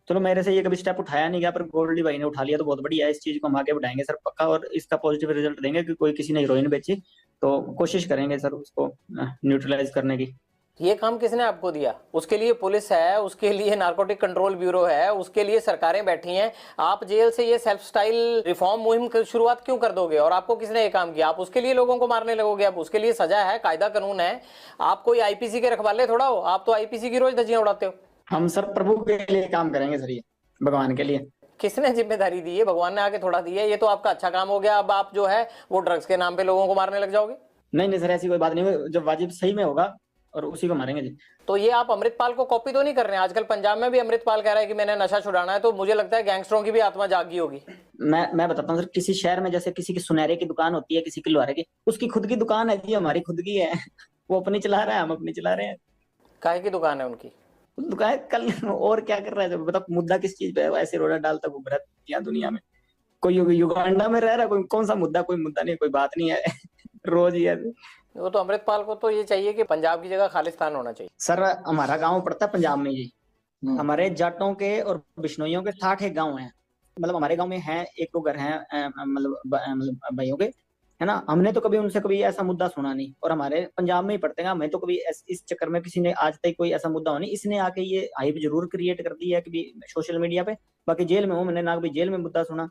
चलो मेरे से ये कभी स्टेप उठाया नहीं गया, पर गोल्डी भाई ने उठा लिया तो बहुत बढ़िया है। इस चीज को हम आगे बढ़ाएंगे सर पक्का, और इसका पॉजिटिव रिजल्ट देंगे कि कोई किसी ने हीरोइन बेची तो कोशिश करेंगे सर उसको न्यूट्रलाइज करने की। ये काम किसने आपको दिया? उसके लिए पुलिस है, उसके लिए नारकोटिक कंट्रोल ब्यूरो है, उसके लिए सरकारें बैठी हैं। आप जेल से ये सेल्फ स्टाइल रिफॉर्म मुहिम की शुरुआत क्यों कर दोगे? और आपको किसने ये काम किया? आप उसके लिए लोगों को मारने लगोगे? अब उसके लिए सजा है, कायदा कानून है। आप कोई आईपीसी के रखवाले थोड़ा हो, आप तो आईपीसी की रोज धज्जियां उड़ाते हो। हम सर प्रभु के लिए काम करेंगे सर, ये भगवान के लिए। किसने जिम्मेदारी दी है? भगवान ने आके थोड़ा दी है। ये तो आपका अच्छा काम हो गया। अब आप जो है वो ड्रग्स के नाम पे लोगों को मारने लग जाओगे। नहीं सर, ऐसी कोई बात नहीं, जब वाजिब सही में होगा और उसी को मारेंगे जी। तो ये आप अमृतपाल को कॉपी तो नहीं कर रहे हैं? आजकल पंजाब में भी अमृतपाल कह रहा है कि मैंने नशा छुड़ाना है, तो मुझे लगता है गैंगस्टरों की भी आत्मा जागी होगी। मैं बताता हूँ सर, किसी शहर में जैसे किसी की सुनहरे की दुकान होती है, किसी की लोहारे की, उसकी खुद की दुकान है जी, हमारी खुद की है। वो अपनी चला रहा है, हम अपनी चला रहे हैं। काहे की दुकान है उनकी? दुकान कल और क्या कर रहा है बताओ, मुद्दा किस चीज पे है? ऐसे रोड़ा डालता घूम रहा है दुनिया में। कोई युगांडा में रह रहा है, कोई कौन सा मुद्दा? कोई मुद्दा नहीं, कोई बात नहीं है। रोज ही है। वो तो अमृतपाल को तो ये चाहिए कि पंजाब की जगह खालिस्तान होना चाहिए। सर हमारा गांव पड़ता है पंजाब में जी, हमारे जाटों के और बिश्नोइयों के 60 गांव हैं। मतलब हमारे गांव में है, एक दो घर हैं मतलब भाइयों के, है ना। हमने तो कभी उनसे कभी ऐसा मुद्दा सुना नहीं, और हमारे पंजाब में ही पढ़ते हैं, हमें तो कभी इस चक्कर में किसी ने आज तक कोई ऐसा मुद्दा हो नहीं। इसने आके ये हाइप जरूर क्रिएट कर दी है कि सोशल मीडिया पे। बाकी जेल में हूँ, मैंने ना कभी जेल में मुद्दा सुना।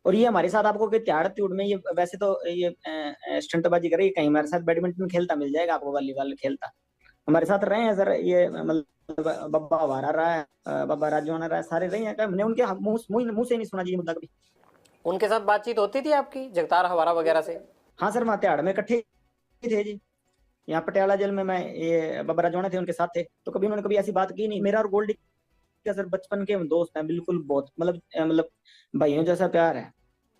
और ये हमारे साथ आपको कि त्याड़ त्यूड़ में ये वैसे तो ये स्टंटबाजी करे, कहीं हमारे साथ बैडमिंटन खेलता मिल जाएगा आपको, वॉलीबॉल खेलता हमारे साथ रहे हैं सर। ये मतलब बब्बा हमारा रहा है, बब्बा राजवाना रहा है, सारे रहे हैं। हमने उनके मुंह से नहीं सुना जी मुद्दा कभी। उनके साथ बातचीत होती थी आपकी जगतार हवारा वगैरह से? हाँ सर, वहाँ त्याड़ में इकट्ठे थे जी। यहाँ पटियाला जेल में मैं, ये बब्बा राजवाना थे, उनके साथ थे, तो कभी उन्होंने कभी ऐसी बात की नहीं। मेरा और गोल्डी का सर बचपन के दोस्त हैं बिल्कुल, बहुत मतलब भाइयों जैसा प्यार है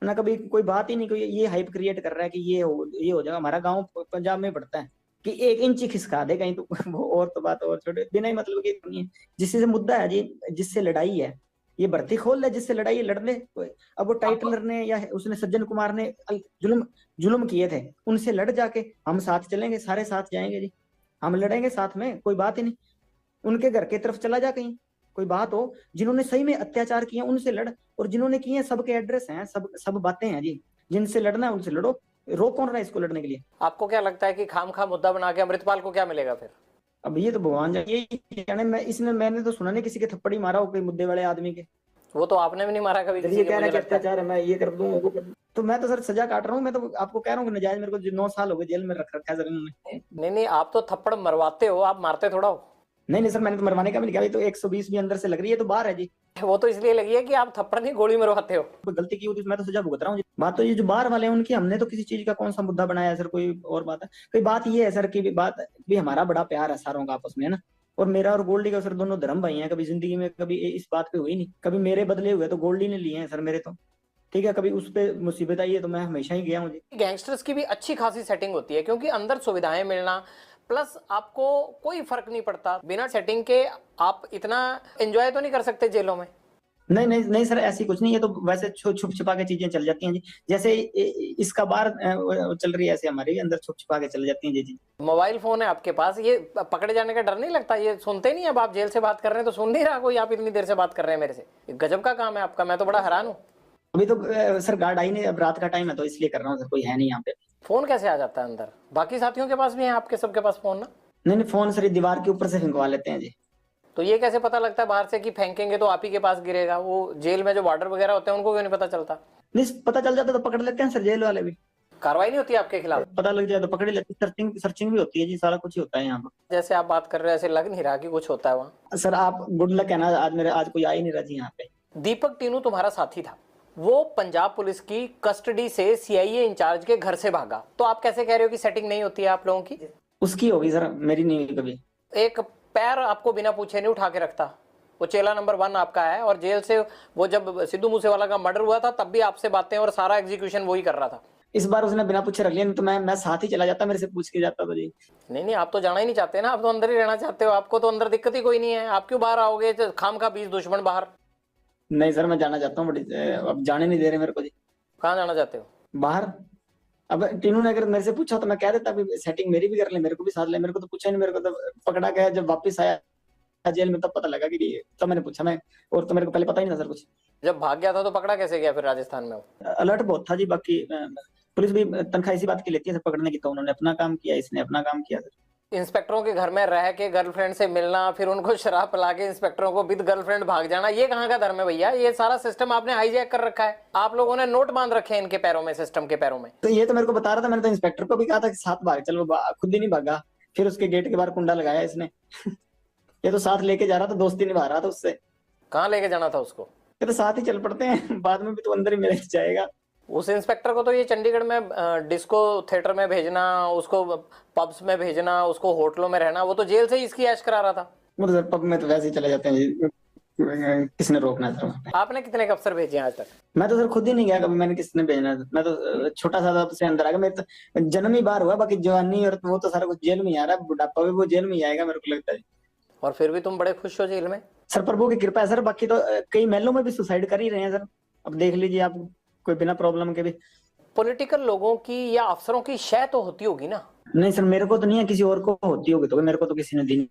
ना। कभी कोई बात ही नहीं, कोई ये हाइप क्रिएट कर रहा है कि ये हो जाएगा। हमारा गांव पंजाब में पड़ता है कि 1 इंच ही खिसका दे कहीं तो वो और तो बात और छोटे, बिना ही मतलब की नहीं है। जिससे मुद्दा है जी, जिससे लड़ाई है, ये भर्ती खोल ले, जिससे लड़ाई है लड़ ले। अब वो टाइटलर ने या उसने सज्जन कुमार ने जुल्म किए थे, उनसे लड़ जाके हम साथ चलेंगे, सारे साथ जाएंगे जी, हम लड़ेंगे साथ में, कोई बात ही नहीं। उनके घर की तरफ चला जा, कहीं कोई बात हो, जिन्होंने सही में अत्याचार किए उनसे लड़, और जिन्होंने किए सबके एड्रेस हैं, सब बातें हैं जी। जिनसे लड़ना है उनसे लड़ो, रोक कौन रहा है इसको लड़ने के लिए? आपको क्या लगता है कि खामखा मुद्दा बना के अमृतपाल को क्या मिलेगा फिर? अब ये तो भगवान जाने, ये जाने। मैंने तो सुना नहीं किसी के थप्पड़ ही मारा हो कोई मुद्दे वाले आदमी के। वो तो आपने भी नहीं मारा कभी किसी ये के, कह रहा है मुझे कि लगता है। अत्याचार है, मैं ये कर दूं वो कर दूं। तो मैं तो सर सजा काट रहा हूँ। मैं तो आपको कह रहा हूँ कि नजायज मेरे को 9 साल हो गए जेल में रख रखा है सर इन्होंने। नहीं, आप तो थप्पड़ मरवाते हो, आप मारते थोड़ा हो। नहीं सर, मैंने तो मरवाने का भी नहीं किया। तो 120 भी अंदर से लग रही है, तो बाहर है जी। वो तो इसलिए लगी है कि आप थप्पड़ नहीं गोली मरवाते हो। कोई गलती की होती तो मैं तो सजा भुगत रहा हूँ। बात तो ये जो बाहर वाले हैं उनकी, हमने तो किसी चीज का कौन सा मुद्दा बनाया है सर? कोई और बात है? कोई बात ये है सर की बात भी, हमारा बड़ा प्यार है सारों का आपस में, है ना। और मेरा और गोल्डी का सर दोनों धर्म भाई हैं। कभी जिंदगी में कभी इस बात पे हुई नहीं। कभी मेरे बदले हुए तो गोल्डी ने लिए हैं सर मेरे, तो ठीक है। कभी उस पे मुसीबत आई है तो मैं हमेशा ही गया हूँ जी। गैंगस्टर्स की भी अच्छी खासी सेटिंग होती है, क्योंकि अंदर सुविधाएं मिलना, प्लस आपको कोई फर्क नहीं पड़ता बिना सेटिंग के। आप इतना एंजॉय तो नहीं कर सकते जेलों में? नहीं सर, ऐसी कुछ नहीं है। तो वैसे छुप छिपा के चीजें चल जाती हैं जी। जैसे इसका बाहर चल रही है, ऐसे हमारे भी अंदर छुप छिपा के चल जाती हैं जी। मोबाइल फोन है आपके पास, ये पकड़े जाने का डर नहीं लगता? ये सुनते नहीं? अब आप जेल से बात कर रहे हैं तो सुन नहीं रहा कोई, आप इतनी देर से बात कर रहे हैं मेरे से। गजब का काम है आपका, मैं तो बड़ा हैरान हूँ। अभी तो सर गार्ड आई नहीं, अब रात का टाइम है तो इसलिए कर रहा हूँ सर, कोई है नहीं यहाँ पे। फोन कैसे आ जाता है अंदर? बाकी साथियों के पास भी है आपके सबके पास फोन ना? नहीं, फोन सर दीवार के ऊपर से फेंकवा लेते हैं जी। तो ये कैसे पता लगता है बाहर से कि फेंकेंगे तो आप ही के पास गिरेगा? वो जेल में जो वार्डर वगैरह होते हैं उनको क्यों नहीं पता चलता? नहीं, पता चल जाता तो पकड़ लेते हैं सर जेल वाले भी। कार्रवाई नहीं होती आपके खिलाफ? पता लग जाए तो पकड़ ही लेते हैं। सर्चिंग भी होती है जी, सारा कुछ ही होता है यहाँ पर। जैसे आप बात कर रहे हैं ऐसे लग नहीं रहा कि कुछ होता है वहाँ। सर आप गुड लक है ना, आज कोई आ ही नहीं रहा जी यहाँ पे। दीपक टीनू तुम्हारा साथी था, वो पंजाब पुलिस की कस्टडी से सीआईए इंचार्ज के घर से भागा, तो आप कैसे कह रहे हो कि सेटिंग नहीं होती है आप लोगों की? उसकी होगी सर, मेरी नहीं हुई कभी। एक पैर आपको बिना पूछे नहीं उठा के रखता। वो चेला नंबर 1 आपका है, और जेल से वो जब सिद्धू मूसेवाला का मर्डर हुआ था तब भी आपसे बातें और सारा एग्जीक्यूशन वही कर रहा था। इस बार उसने बिना पूछे रख लिया, नहीं तो मैं साथ ही चला जाता, मेरे से पूछ के जाता तो जी। नहीं, आप तो जाना ही नहीं चाहते ना, आप तो अंदर ही रहना चाहते हो। आपको तो अंदर दिक्कत ही कोई नहीं है, आप क्यों बाहर आओगे? खाम का 20 दुश्मन बाहर। नहीं सर, मैं जाना चाहता हूँ, बट अब जाने नहीं दे रहे मेरे को जी। कहाँ जाना चाहते हो? बाहर। अब टीनू ने अगर मेरे से पूछा तो मैं कह देता सेटिंग मेरी भी कर ले, मेरे को भी साथ ले। मेरे को तो पूछा नहीं, मेरे को तो पकड़ा गया जब वापस आया जेल में, तब पता लगा कि तब मैंने पूछा। मैं और तो मेरे को पहले पता ही नहीं था सर कुछ। जब भाग गया था तो पकड़ा कैसे गया फिर राजस्थान में? अलर्ट बहुत था जी। बाकी पुलिस भी तनख्वाह इसी बात की लेती है सर पकड़ने की, तो उन्होंने अपना काम किया, इसने अपना काम किया सर। इंस्पेक्टरों के घर में रह के गर्लफ्रेंड से मिलना, फिर उनको शराब पिला के इंस्पेक्टरों को विद गर्लफ्रेंड भाग जाना, ये कहाँ का धर्म है भैया? ये सारा सिस्टम आपने हाईजैक कर रखा है। आप लोगों ने नोट बांध रखे हैं इनके पैरों में, सिस्टम के पैरों में। तो ये तो मेरे को बता रहा था, मैंने तो इंस्पेक्टर को भी कहा था कि साथ भाग चल, वो खुद ही नहीं भागा। फिर उसके गेट के बाहर कुंडा लगाया इसने ये तो साथ लेके जा रहा था, दोस्ती निभा रहा था उससे। कहाँ लेके जाना था उसको? ये तो साथ ही चल पड़ते हैं, बाद में भी तो अंदर ही मिल जाएगा। उस इंस्पेक्टर को तो ये चंडीगढ़ में डिस्को थिएटर में भेजना, उसको पब्स में भेजना, उसको होटलों में रहना, वो तो जेल से ही इसकी ऐश करा रहा था। वो तो सर पब में तो वैसे ही चले जाते हैं, किसने रोकना था? आपने कितने अफसर भेजे आज तक? मैं तो सर खुद ही नहीं गया कभी, मैंने किसने भेजना था? मैं तो छोटा सा से अंदर आ गया। मेरे तो जन्म ही बाहर हुआ, बाकी जवानी और वो तो सारा कुछ जेल में ही आ रहा है। बुढ़ापा भी वो जेल में ही आएगा मेरे को लगता है। और फिर भी तुम बड़े खुश हो जेल में? सर प्रभु की कृपा है सर। बाकी तो कई महलों में भी सुसाइड कर ही रहे हैं सर, अब देख लीजिए आप, कोई बिना प्रॉब्लम के भी। पॉलिटिकल लोगों की या अफसरों की शय तो होती होगी ना? नहीं सर, मेरे को तो नहीं है, किसी और को होती होगी तो मेरे को तो किसी ने दी नहीं।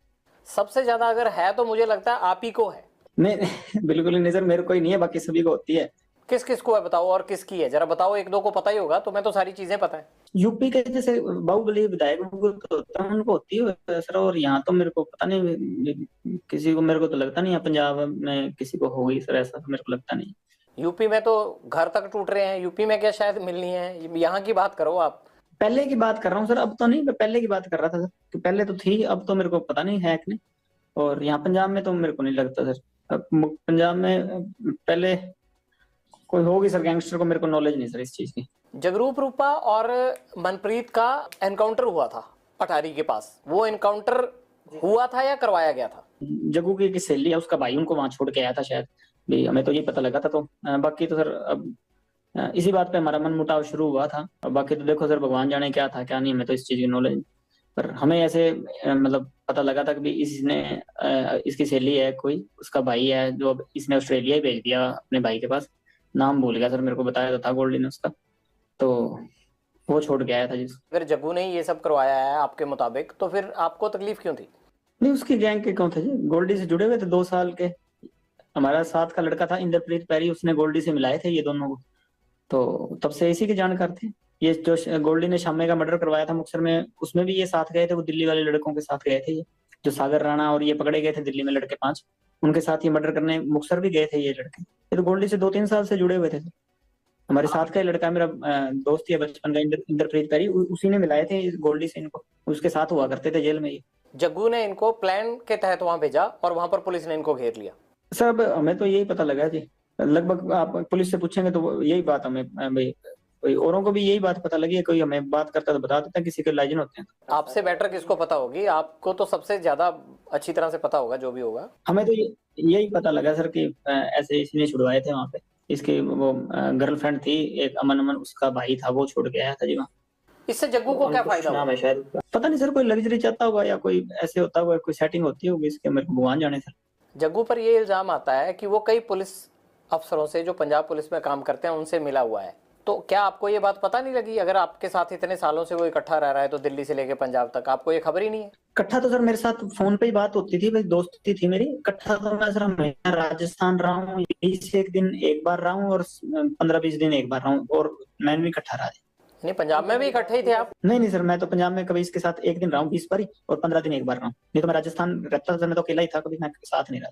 सबसे ज्यादा अगर है तो मुझे लगता है आप ही को है। नहीं बिल्कुल नहीं सर, मेरे को ही नहीं है, बाकी सभी को होती है। किस किस को है बताओ, और किसकी है जरा बताओ, एक दो को पता ही होगा, तुम्हें तो सारी चीजें पता है। यूपी के जैसे बाहुबली विधायक को तो होता है, उनको होती है सर, और यहाँ तो मेरे को पता नहीं किसी को, मेरे को तो लगता नहीं है पंजाब में किसी को होगी सर, ऐसा तो मेरे को लगता नहीं। यूपी में तो घर तक टूट रहे हैं, यूपी में क्या शायद मिलनी है, यहाँ की बात करो आप। पहले की बात कर रहा हूँ सर, अब तो नहीं, मैं पहले की बात कर रहा था सर, कि पहले तो थी, अब तो मेरे को पता नहीं है कि नहीं। और यहाँ पंजाब में तो मेरे को नहीं लगता सर, अब पंजाब में पहले कोई होगी सर गैंगस्टर, को मेरे को नॉलेज नहीं सर इस चीज की। जगरूप रूपा और मनप्रीत का एनकाउंटर हुआ था अटारी के पास, वो एनकाउंटर हुआ था या करवाया गया था? जग्गू की सहेली है, उसका भाई उनको वहां छोड़ के आया था शायद, भी हमें तो ये पता लगा था। तो बाकी तो सर अब इसी बात पे हमारा मन मुटाव शुरू हुआ था। और बाकी तो देखो सर, भगवान जाने क्या था क्या नहीं, हमें तो इस चीज की नॉलेज। पर हमें ऐसे मतलब पता लगा था कि इसने इसकी सहेली है कोई, उसका भाई है, जो अब इसने ऑस्ट्रेलिया ही भेज दिया अपने भाई के पास। नाम भूल गया सर, मेरे को बताया तो था गोल्डी ने उसका, तो वो छोड़ के आया था जिस। अगर जग्गू ने ये सब करवाया है आपके मुताबिक, तो फिर आपको तकलीफ क्यों थी? नहीं, उसकी गैंग के कौन थे जी, गोल्डी से जुड़े हुए थे 2 साल के। हमारा साथ का लड़का था इंद्रप्रीत पैरी, उसने गोल्डी से मिलाए थे ये दोनों को, तो तब से इसी के जानकार थे। ये जो गोल्डी ने शामे का मर्डर करवाया था मुक्तसर में, उसमें भी ये साथ गए थे, वो दिल्ली वाले लड़कों के साथ गए थे। ये जो सागर राणा और ये पकड़े गए थे दिल्ली में लड़के 5, उनके साथ ये मर्डर करने मुक्तसर भी गए थे ये लड़के। ये तो गोल्डी से 2-3 साल से जुड़े हुए थे। हमारे साथ का लड़का मेरा दोस्त ही है बचपन का, इंद्रप्रीत पैरी, उसी ने मिलाए थे गोल्डी से इनको, उसके साथ हुआ करते थे जेल में ये। जग्गू ने इनको प्लान के तहत वहां भेजा और वहां पर पुलिस ने इनको घेर लिया। सर अब हमें तो यही पता लगा जी, लगभग आप पुलिस से पूछेंगे तो यही बात हमें भाई, कोई औरों को भी यही बात पता लगी है, कोई हमें बात करता तो बता देता, किसी के लाइजन होते हैं। आपसे बेटर किसको पता होगी, आपको तो सबसे ज्यादा अच्छी तरह से पता होगा जो भी होगा। हमें तो यही पता लगा सर कि ऐसे इसने छुड़वाए थे वहां पे, इसकी वो गर्लफ्रेंड थी एक, अमन अमन उसका भाई था, वो छोड़ के आया था जी वहाँ। इससे जग्गू को क्या फायदा नाम हुआ? है शायद, पता नहीं सर, कोई लग्जरी चाहता होगा या कोई ऐसे होता होगा, कोई सेटिंग होती होगी इसके, मेरे को भगवान जाने सर। जग्गू पर ये इल्जाम आता है कि वो कई पुलिस अफसरों से जो पंजाब पुलिस में काम करते हैं उनसे मिला हुआ है, तो क्या आपको ये बात पता नहीं लगी? अगर आपके साथ इतने सालों से वो इकट्ठा रह रहा है तो दिल्ली से लेके पंजाब तक, आपको ये खबर ही नहीं है? इकट्ठा तो सर मेरे साथ फोन पे ही बात होती थी भाई, दोस्ती थी मेरी। इकट्ठा तो मैं सर हमेशा राजस्थान रहा हूँ, 21 दिन एक बार रहा हूँ, और 15-20 दिन एक बार रहा हूँ, और मैं भी इकट्ठा रहा। नहीं, पंजाब में भी इकट्ठे ही थे आप? नहीं सर, मैं तो पंजाब में कभी इसके साथ 1 दिन रहा हूँ 20 बार ही, और 15 दिन एक बार रहा हूँ। नहीं तो मैं राजस्थान रहता था, मैं तो अकेला ही था, कभी मैं साथ नहीं रहा।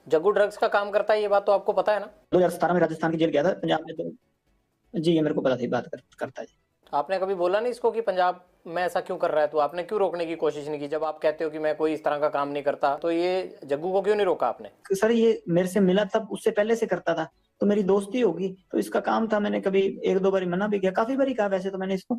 जग्गू ड्रग्स का काम करता है, ये बात तो आपको पता है ना? 2017 में राजस्थान की जेल गया था, पंजाब में तो जी ये मेरे को पता थी, बात करता है। आपने कभी बोला नहीं इसको कि पंजाब में ऐसा क्यों कर रहा है, तो आपने क्यों रोकने की कोशिश नहीं की? जब आप कहते हो कि मैं कोई इस तरह का काम नहीं करता, तो ये जग्गू को क्यों नहीं रोका आपने? सर ये मेरे से मिला तब, उससे पहले से करता था, तो मेरी दोस्ती होगी, तो इसका काम था। मैंने कभी 1-2 बार मना भी किया, काफी बार कहा वैसे तो मैंने इसको,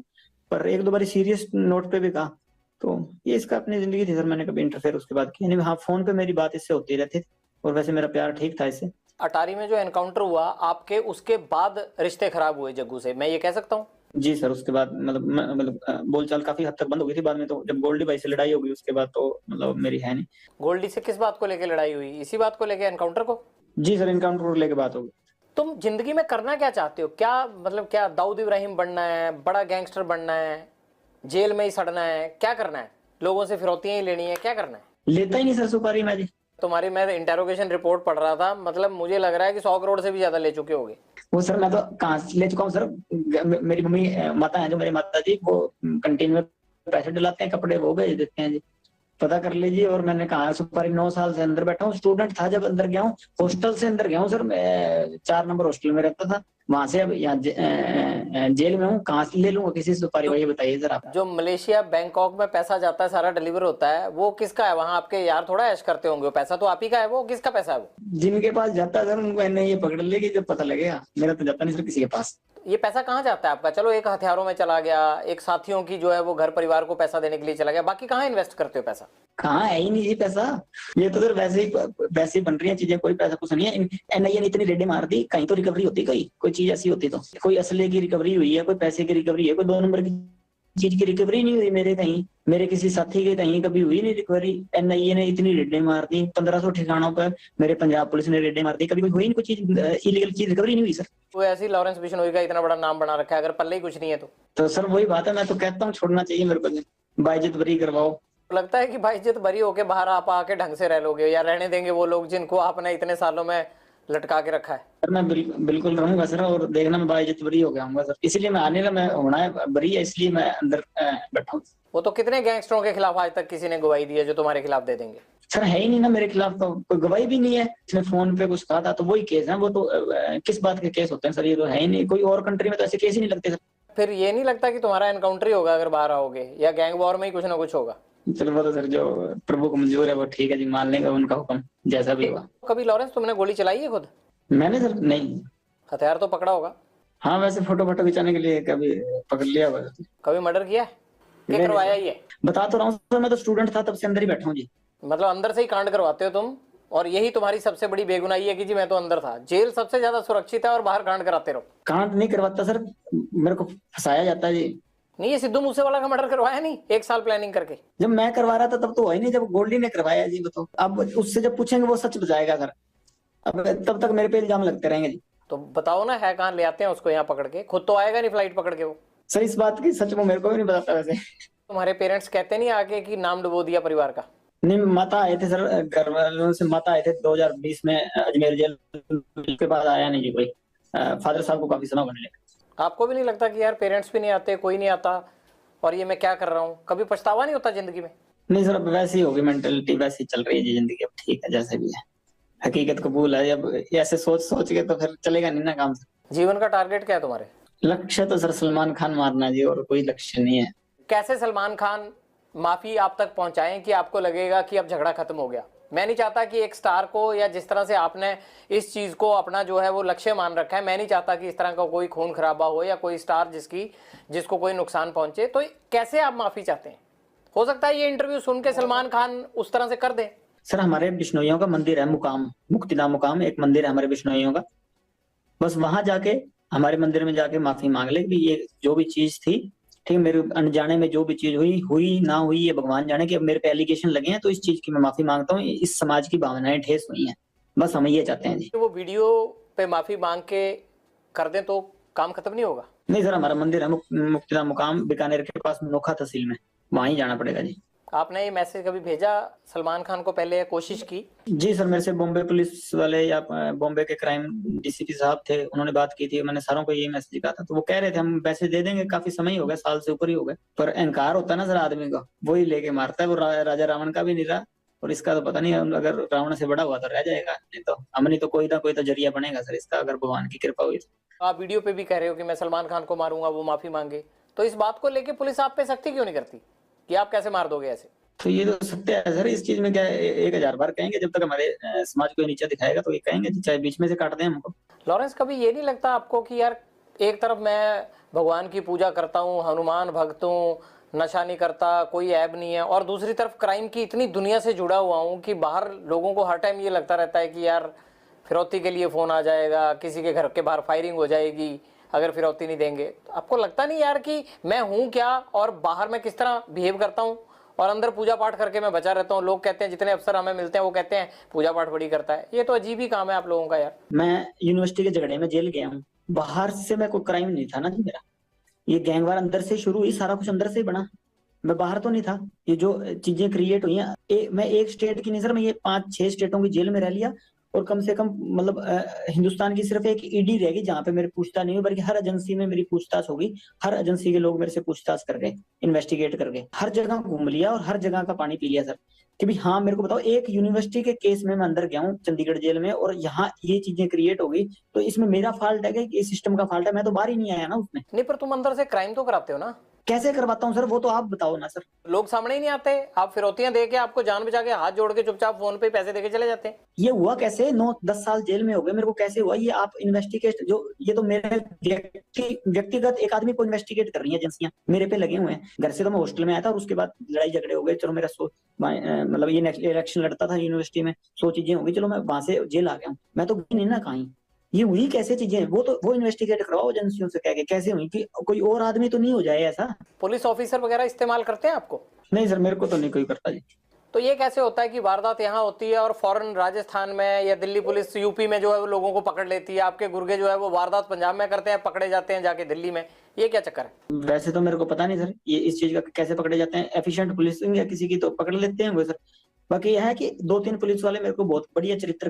पर 1-2 बार सीरियस नोट पे भी कहा। तो ये इसका अपनी जिंदगी थी सर, मैंने कभी इंटरफेयर उसके बाद किया नहीं। हाँ, फोन पे मेरी बात इससे होती रहती थी, और वैसे मेरा प्यार ठीक था इससे। अटारी में जो एनकाउंटर हुआ आपके, उसके बाद रिश्ते खराब हुए जग्गू से, मैं ये कह सकता हूँ? जी सर, उसके बाद मतलब बोलचाल काफी हद तक बंद हो गई थी बाद में। तो जब गोल्डी भाई से लड़ाई हो गई उसके बाद तो मतलब मेरी है नहीं। गोल्डी से किस बात को लेकर लड़ाई हुई? इसी बात को लेकर, एनकाउंटर को? जी सर, इनकाउंटर को लेकर बात हो गई। तुम जिंदगी में करना क्या चाहते हो? क्या मतलब, क्या दाऊद इब्राहिम बनना है, बड़ा गैंगस्टर बनना है, जेल में ही सड़ना है, क्या करना है? लोगों से फिरौतियां ही लेनी है, क्या करना है? लेता ही नहीं सर सुपारी मैं जी। तुम्हारी मैं इंटेरोगेशन रिपोर्ट पढ़ रहा था, मतलब मुझे लग रहा है कि 100 करोड़ से भी ज्यादा ले चुके होगे। वो सर मैं तो कहाँ से ले चुका हूँ सर, मेरी मम्मी माता है जो मेरी माता जी, वो कंटीन में पैसे डलाते हैं, कपड़े वो भेज देते हैं जी, पता कर लीजिए। और मैंने कहा सुपारी 9 साल से अंदर बैठा हूँ, स्टूडेंट था जब अंदर गया हूँ, हॉस्टल से अंदर गया हूँ सर, मैं 4 नंबर हॉस्टल में रहता था, वहां से अब यहाँ जेल में हूँ, कहाँ से ले लूंगा किसी सुपारी? भाई बताइए सर आप। जो मलेशिया बैंकॉक में पैसा जाता है, सारा डिलीवर होता है, वो किसका है? वहां आपके यार थोड़ा ऐश करते होंगे, वो पैसा तो आप ही का है, वो किसका पैसा है? वो जिनके पास जाता है सर उनको मैंने ये पकड़ लेगी जब पता लगेगा, मेरा तो जाता नहीं सर किसी के पास। ये पैसा कहाँ जाता है आपका? चलो एक हथियारों में चला गया, एक साथियों की जो है वो घर परिवार को पैसा देने के लिए चला गया, बाकी कहाँ इन्वेस्ट करते हो पैसा? कहाँ है ही नहीं जी पैसा, ये तो सर वैसे ही बन रही है चीजें, कोई पैसा कुछ नहीं है। एनआईए ने इतनी रेडें मार दी, कहीं तो रिकवरी होती, कोई चीज ऐसी होती तो, कोई असले की रिकवरी हुई है, कोई पैसे की रिकवरी है, कोई 2 नंबर की चीज की रिकवरी नहीं हुई मेरे कहीं, मेरे किसी साथी के कहीं कभी हुई नहीं रिकवरी। एनआईए ने इतनी रेडें मार दी, 1500 ठिकानों पर मेरे पंजाब पुलिस ने रेडें मार दी, कभी कोई हुई नहीं, कोई चीज इलीगल चीज रिकवरी नहीं हुई सर। वो ऐसी लॉरेंस बिश्नोई का इतना बड़ा नाम बना रखा है, अगर पल्ले ही कुछ नहीं है तो सर वही बात है, मैं तो कहता हूँ छोड़ना चाहिए मेरे को, बाइज्जत बरी करवाओ, लगता है कि भाई जित बरी होके बाहर आप आके ढंग से रह लोगे, या रहने देंगे वो लोग जिनको आपने इतने सालों में लटका के रखा है? सर मैं बिल्कुल रहूंगा सर, और देखना मैं बाइज्जत बरी हो गया हूँ सर, इसीलिए मैं आने का, मैं होना है बरी है, इसलिए मैं अंदर बैठा हूँ। वो तो कितने गैंगस्टरों के खिलाफ आज तक किसी ने गवाही दी है जो तुम्हारे खिलाफ दे देंगे? सर है ही नहीं ना मेरे खिलाफ, तो कोई गवाही भी नहीं है। इसने फोन पे कुछ कहा था तो वही केस है, वो तो किस बात के केस होते हैं सर, ये तो है ही नहीं, कोई और कंट्री में तो ऐसे केस ही नहीं लगते सर। फिर ये नहीं लगता कि तुम्हारा एनकाउंटर ही होगा अगर बाहर आओगे, या गैंग वॉर में ही कुछ ना कुछ होगा? चलो वो तो सर जो प्रभु को मंजूर है वो ठीक है जी, मान लेंगे उनका हुक्म जैसा भी होगा। कभी लॉरेंस तुमने गोली चलाई है खुद? मैंने सर नहीं। हथियार तो पकड़ा होगा? हाँ वैसे फोटो फोटो खिंचाने के लिए कभी पकड़ लिया हुआ है। कभी मर्डर किया है? क्या नहीं, करवाया ही है? बता तो रहा हूँ सर, मैं तो स्टूडेंट था तब से अंदर ही बैठा हूँ जी। मतलब अंदर से ही कांड करवाते हो तुम, और यही तुम्हारी सबसे बड़ी बेगुनाही है कि जी मैं तो अंदर था। जेल सबसे ज्यादा सुरक्षित है और बाहर कांड कराते रहो। कांड नहीं करवाता सर, मेरे को फंसाया जाता है जी। नहीं, ये सिद्धू मूसेवाला का मर्डर करवाया नहीं 1 साल प्लानिंग करके? जब मैं करवा रहा था तब तो हुआ ही नहीं, जब गोल्डी ने करवाया जी बताओ। अब उससे जब पूछेंगे वो सच बताएगा सर, अब तब तक मेरे पे इल्जाम लगते रहेंगे जी। तो बताओ ना, है कहाँ ले आते हैं उसको यहाँ पकड़ के? खुद तो आएगा नहीं फ्लाइट पकड़ के वो। सर इस बात की सच वो मेरे को भी नहीं बताता वैसे। तुम्हारे पेरेंट्स कहते नहीं आके कि नाम डुबो दिया परिवार का? नहीं माता आए थे सर, घर वालों से माता आए थे 2020 में अजमेर जेल, के बाद आया नहीं जी कोई। फादर साहब को काफी समय बनने लगा। आपको भी नहीं लगता कि यार पेरेंट्स भी नहीं आते, कोई नहीं आता, और ये मैं क्या कर रहा हूँ? कभी पछतावा नहीं होता जिंदगी में? नहीं सर अब वैसी ही होगी मेंटेलिटी, वैसी चल रही है जी जिंदगी, अब ठीक है जैसे भी है, हकीकत कबूल है। अब ऐसे सोच सोच के तो फिर चलेगा नहीं ना काम सर। जीवन का टारगेट क्या है तुम्हारे? लक्ष्य तो सर सलमान खान मारना जी, और कोई लक्ष्य नहीं है। कैसे सलमान खान माफी आप तक पहुंचाएं कि आपको लगेगा कि अब झगड़ा खत्म हो गया? मैं नहीं चाहता कि एक स्टार को, या जिस तरह से आपने इस चीज को अपना जो है वो लक्ष्य मान रखा है, मैं नहीं चाहता कि इस तरह का कोई खून खराबा हो या कोई स्टार जिसको कोई नुकसान पहुंचे। तो कैसे आप माफी चाहते हैं? हो सकता है ये इंटरव्यू सुन के सलमान खान उस तरह से कर दे। सर हमारे बिश्नोइयों का मंदिर है मुकाम, मुक्तिधाम मुकाम एक मंदिर है हमारे बिश्नोइयों का, बस वहां जाके हमारे मंदिर में जाके माफी मांग ले कि ये जो भी चीज थी, ठीक है, मेरे अनजाने में जो भी चीज हुई ना हुई ये भगवान जाने, कि अब मेरे पे एलिगेशन लगे हैं तो इस चीज की मैं माफी मांगता हूँ, इस समाज की भावनाएं ठेस हुई हैं, बस हम ये चाहते हैं जी। वो वीडियो पे माफी मांग के कर दें तो काम खत्म नहीं होगा? नहीं सर हमारा मंदिर है मुक्तिधाम मुकाम बीकानेर के पास नोखा तहसील में, वहां ही जाना पड़ेगा जी। आपने ये मैसेज कभी भेजा सलमान खान को पहले, या कोशिश की? जी सर मेरे से बॉम्बे पुलिस वाले या बॉम्बे के क्राइम डीसीपी साहब थे, उन्होंने बात की थी, मैंने सारों को ये मैसेज कहा था, तो वो कह रहे थे हम पैसे दे देंगे, काफी समय ही हो गया, साल से ऊपर ही हो गए, पर अहंकार होता है ना सर आदमी का, वही लेके मारता है। वो राजा रावण का भी नहीं रहा, और इसका तो पता नहीं, अगर रावण से बड़ा हुआ तो रह जाएगा, नहीं तो हमने तो कोई ना कोई तो जरिया बनेगा सर इसका, अगर भगवान की कृपा हुई तो। आप वीडियो पे भी कह रहे हो कि मैं सलमान खान को मारूंगा, वो माफी मांगे, तो इस बात को लेके पुलिस आप पे सख्ती क्यों नहीं करती कि आप कैसे मार दोगे ऐसे? तो ये तो सत्य है सर, इस चीज में क्या 1000 बार कहेंगे, जब तक हमारे समाज को नीचा दिखाएगा तो ये कहेंगे, चाहे बीच में से काट दें हमको। लॉरेंस कभी ये नहीं लगता आपको कि यार एक तरफ मैं भगवान की पूजा करता हूँ, हनुमान भक्त हूँ, नशा नहीं करता, कोई ऐब नहीं है, और दूसरी तरफ क्राइम की इतनी दुनिया से जुड़ा हुआ हूँ कि बाहर लोगों को हर टाइम ये लगता रहता है कि यार फिरौती के लिए फोन आ जाएगा, किसी के घर के बाहर फायरिंग हो जाएगी अगर फिरौती नहीं देंगे। तो आपको लगता नहीं यार कि मैं हूँ क्या और बाहर मैं किस तरह बिहेव करता हूँ, और अंदर पूजा पाठ करके मैं बचा रहता हूँ? लोग कहते हैं, जितने अफसर हमें मिलते हैं वो कहते हैं पूजा पाठ बड़ी करता है। ये तो अजीब ही काम है आप लोगों का यार। मैं यूनिवर्सिटी के झगड़े में जेल गया हूँ, बाहर से मैं कोई क्राइम नहीं था ना जी मेरा, ये गैंगवार अंदर से शुरू हुई, सारा कुछ अंदर से ही बना, मैं बाहर तो नहीं था। ये जो चीजें क्रिएट हुई हैं, मैं एक स्टेट की नहीं सर, मैं ये 5-6 स्टेटों की जेल में रह लिया, और कम से कम मतलब हिंदुस्तान की सिर्फ एक ईडी रहेगी जहाँ पे मेरे पूछताछ नहीं हुई, बल्कि हर एजेंसी में मेरी पूछताछ होगी, हर एजेंसी के लोग मेरे से पूछताछ कर गए, इन्वेस्टिगेट कर गए, हर जगह घूम लिया और हर जगह का पानी पी लिया सर, कि भी हाँ मेरे को बताओ, एक यूनिवर्सिटी के केस में मैं अंदर गया हूँ चंडीगढ़ जेल में, और यहाँ ये चीजें क्रिएट हो गई, तो इसमें मेरा फॉल्ट है कि सिस्टम का फॉल्ट है? मैं तो बाहर ही नहीं आया ना उसमें। नहीं, पर तुम अंदर से क्राइम तो कराते हो ना? कैसे करवाता हूँ सर, वो तो आप बताओ ना सर। लोग सामने ही नहीं आते, आप फिरौतियां दे के आपको जान बचा के हाथ जोड़ के चुपचाप फोन पे पैसे देके चले जाते हैं। ये हुआ कैसे? 9-10 साल जेल में हो गए, मेरे को कैसे हुआ ये आप इन्वेस्टिगेट, जो ये तो मेरे व्यक्तिगत एक आदमी को इन्वेस्टिगेट कर रही है एजेंसियां, मेरे पे लगे हुए हैं। घर से तो मैं हॉस्टल में आया था, और उसके बाद लड़ाई झगड़े हो गए, चलो मेरा मतलब ये इलेक्शन लड़ता था यूनिवर्सिटी में, 100 चीजें हो गई, चलो मैं वहां से जेल आ गया हूँ, मैं तो नहीं ना कहीं। ये हुई कैसे चीजें? वो इन्वेस्टिगेट करवाओ एजेंसियों से कह के, कैसे हुई कि कोई और आदमी तो नहीं हो जाए ऐसा? पुलिस ऑफिसर वगैरह इस्तेमाल करते हैं आपको? नहीं सर मेरे को तो नहीं कोई करता जी। तो ये कैसे होता है कि वारदात यहाँ होती है और फौरन राजस्थान में या दिल्ली पुलिस यूपी में जो है वो लोगों को पकड़ लेती है, आपके गुर्गे जो है वो वारदात पंजाब में करते हैं, पकड़े जाते हैं जाके दिल्ली में, ये क्या चक्कर है? वैसे तो मेरे को पता नहीं सर, ये इस चीज का कैसे पकड़े जाते हैं। एफिशिएंट पुलिसिंग या किसी की तो पकड़ लेते हैं वो सर। बाकी यह है कि 2-3 पुलिस वाले मेरे को बहुत बढ़िया चरित्र के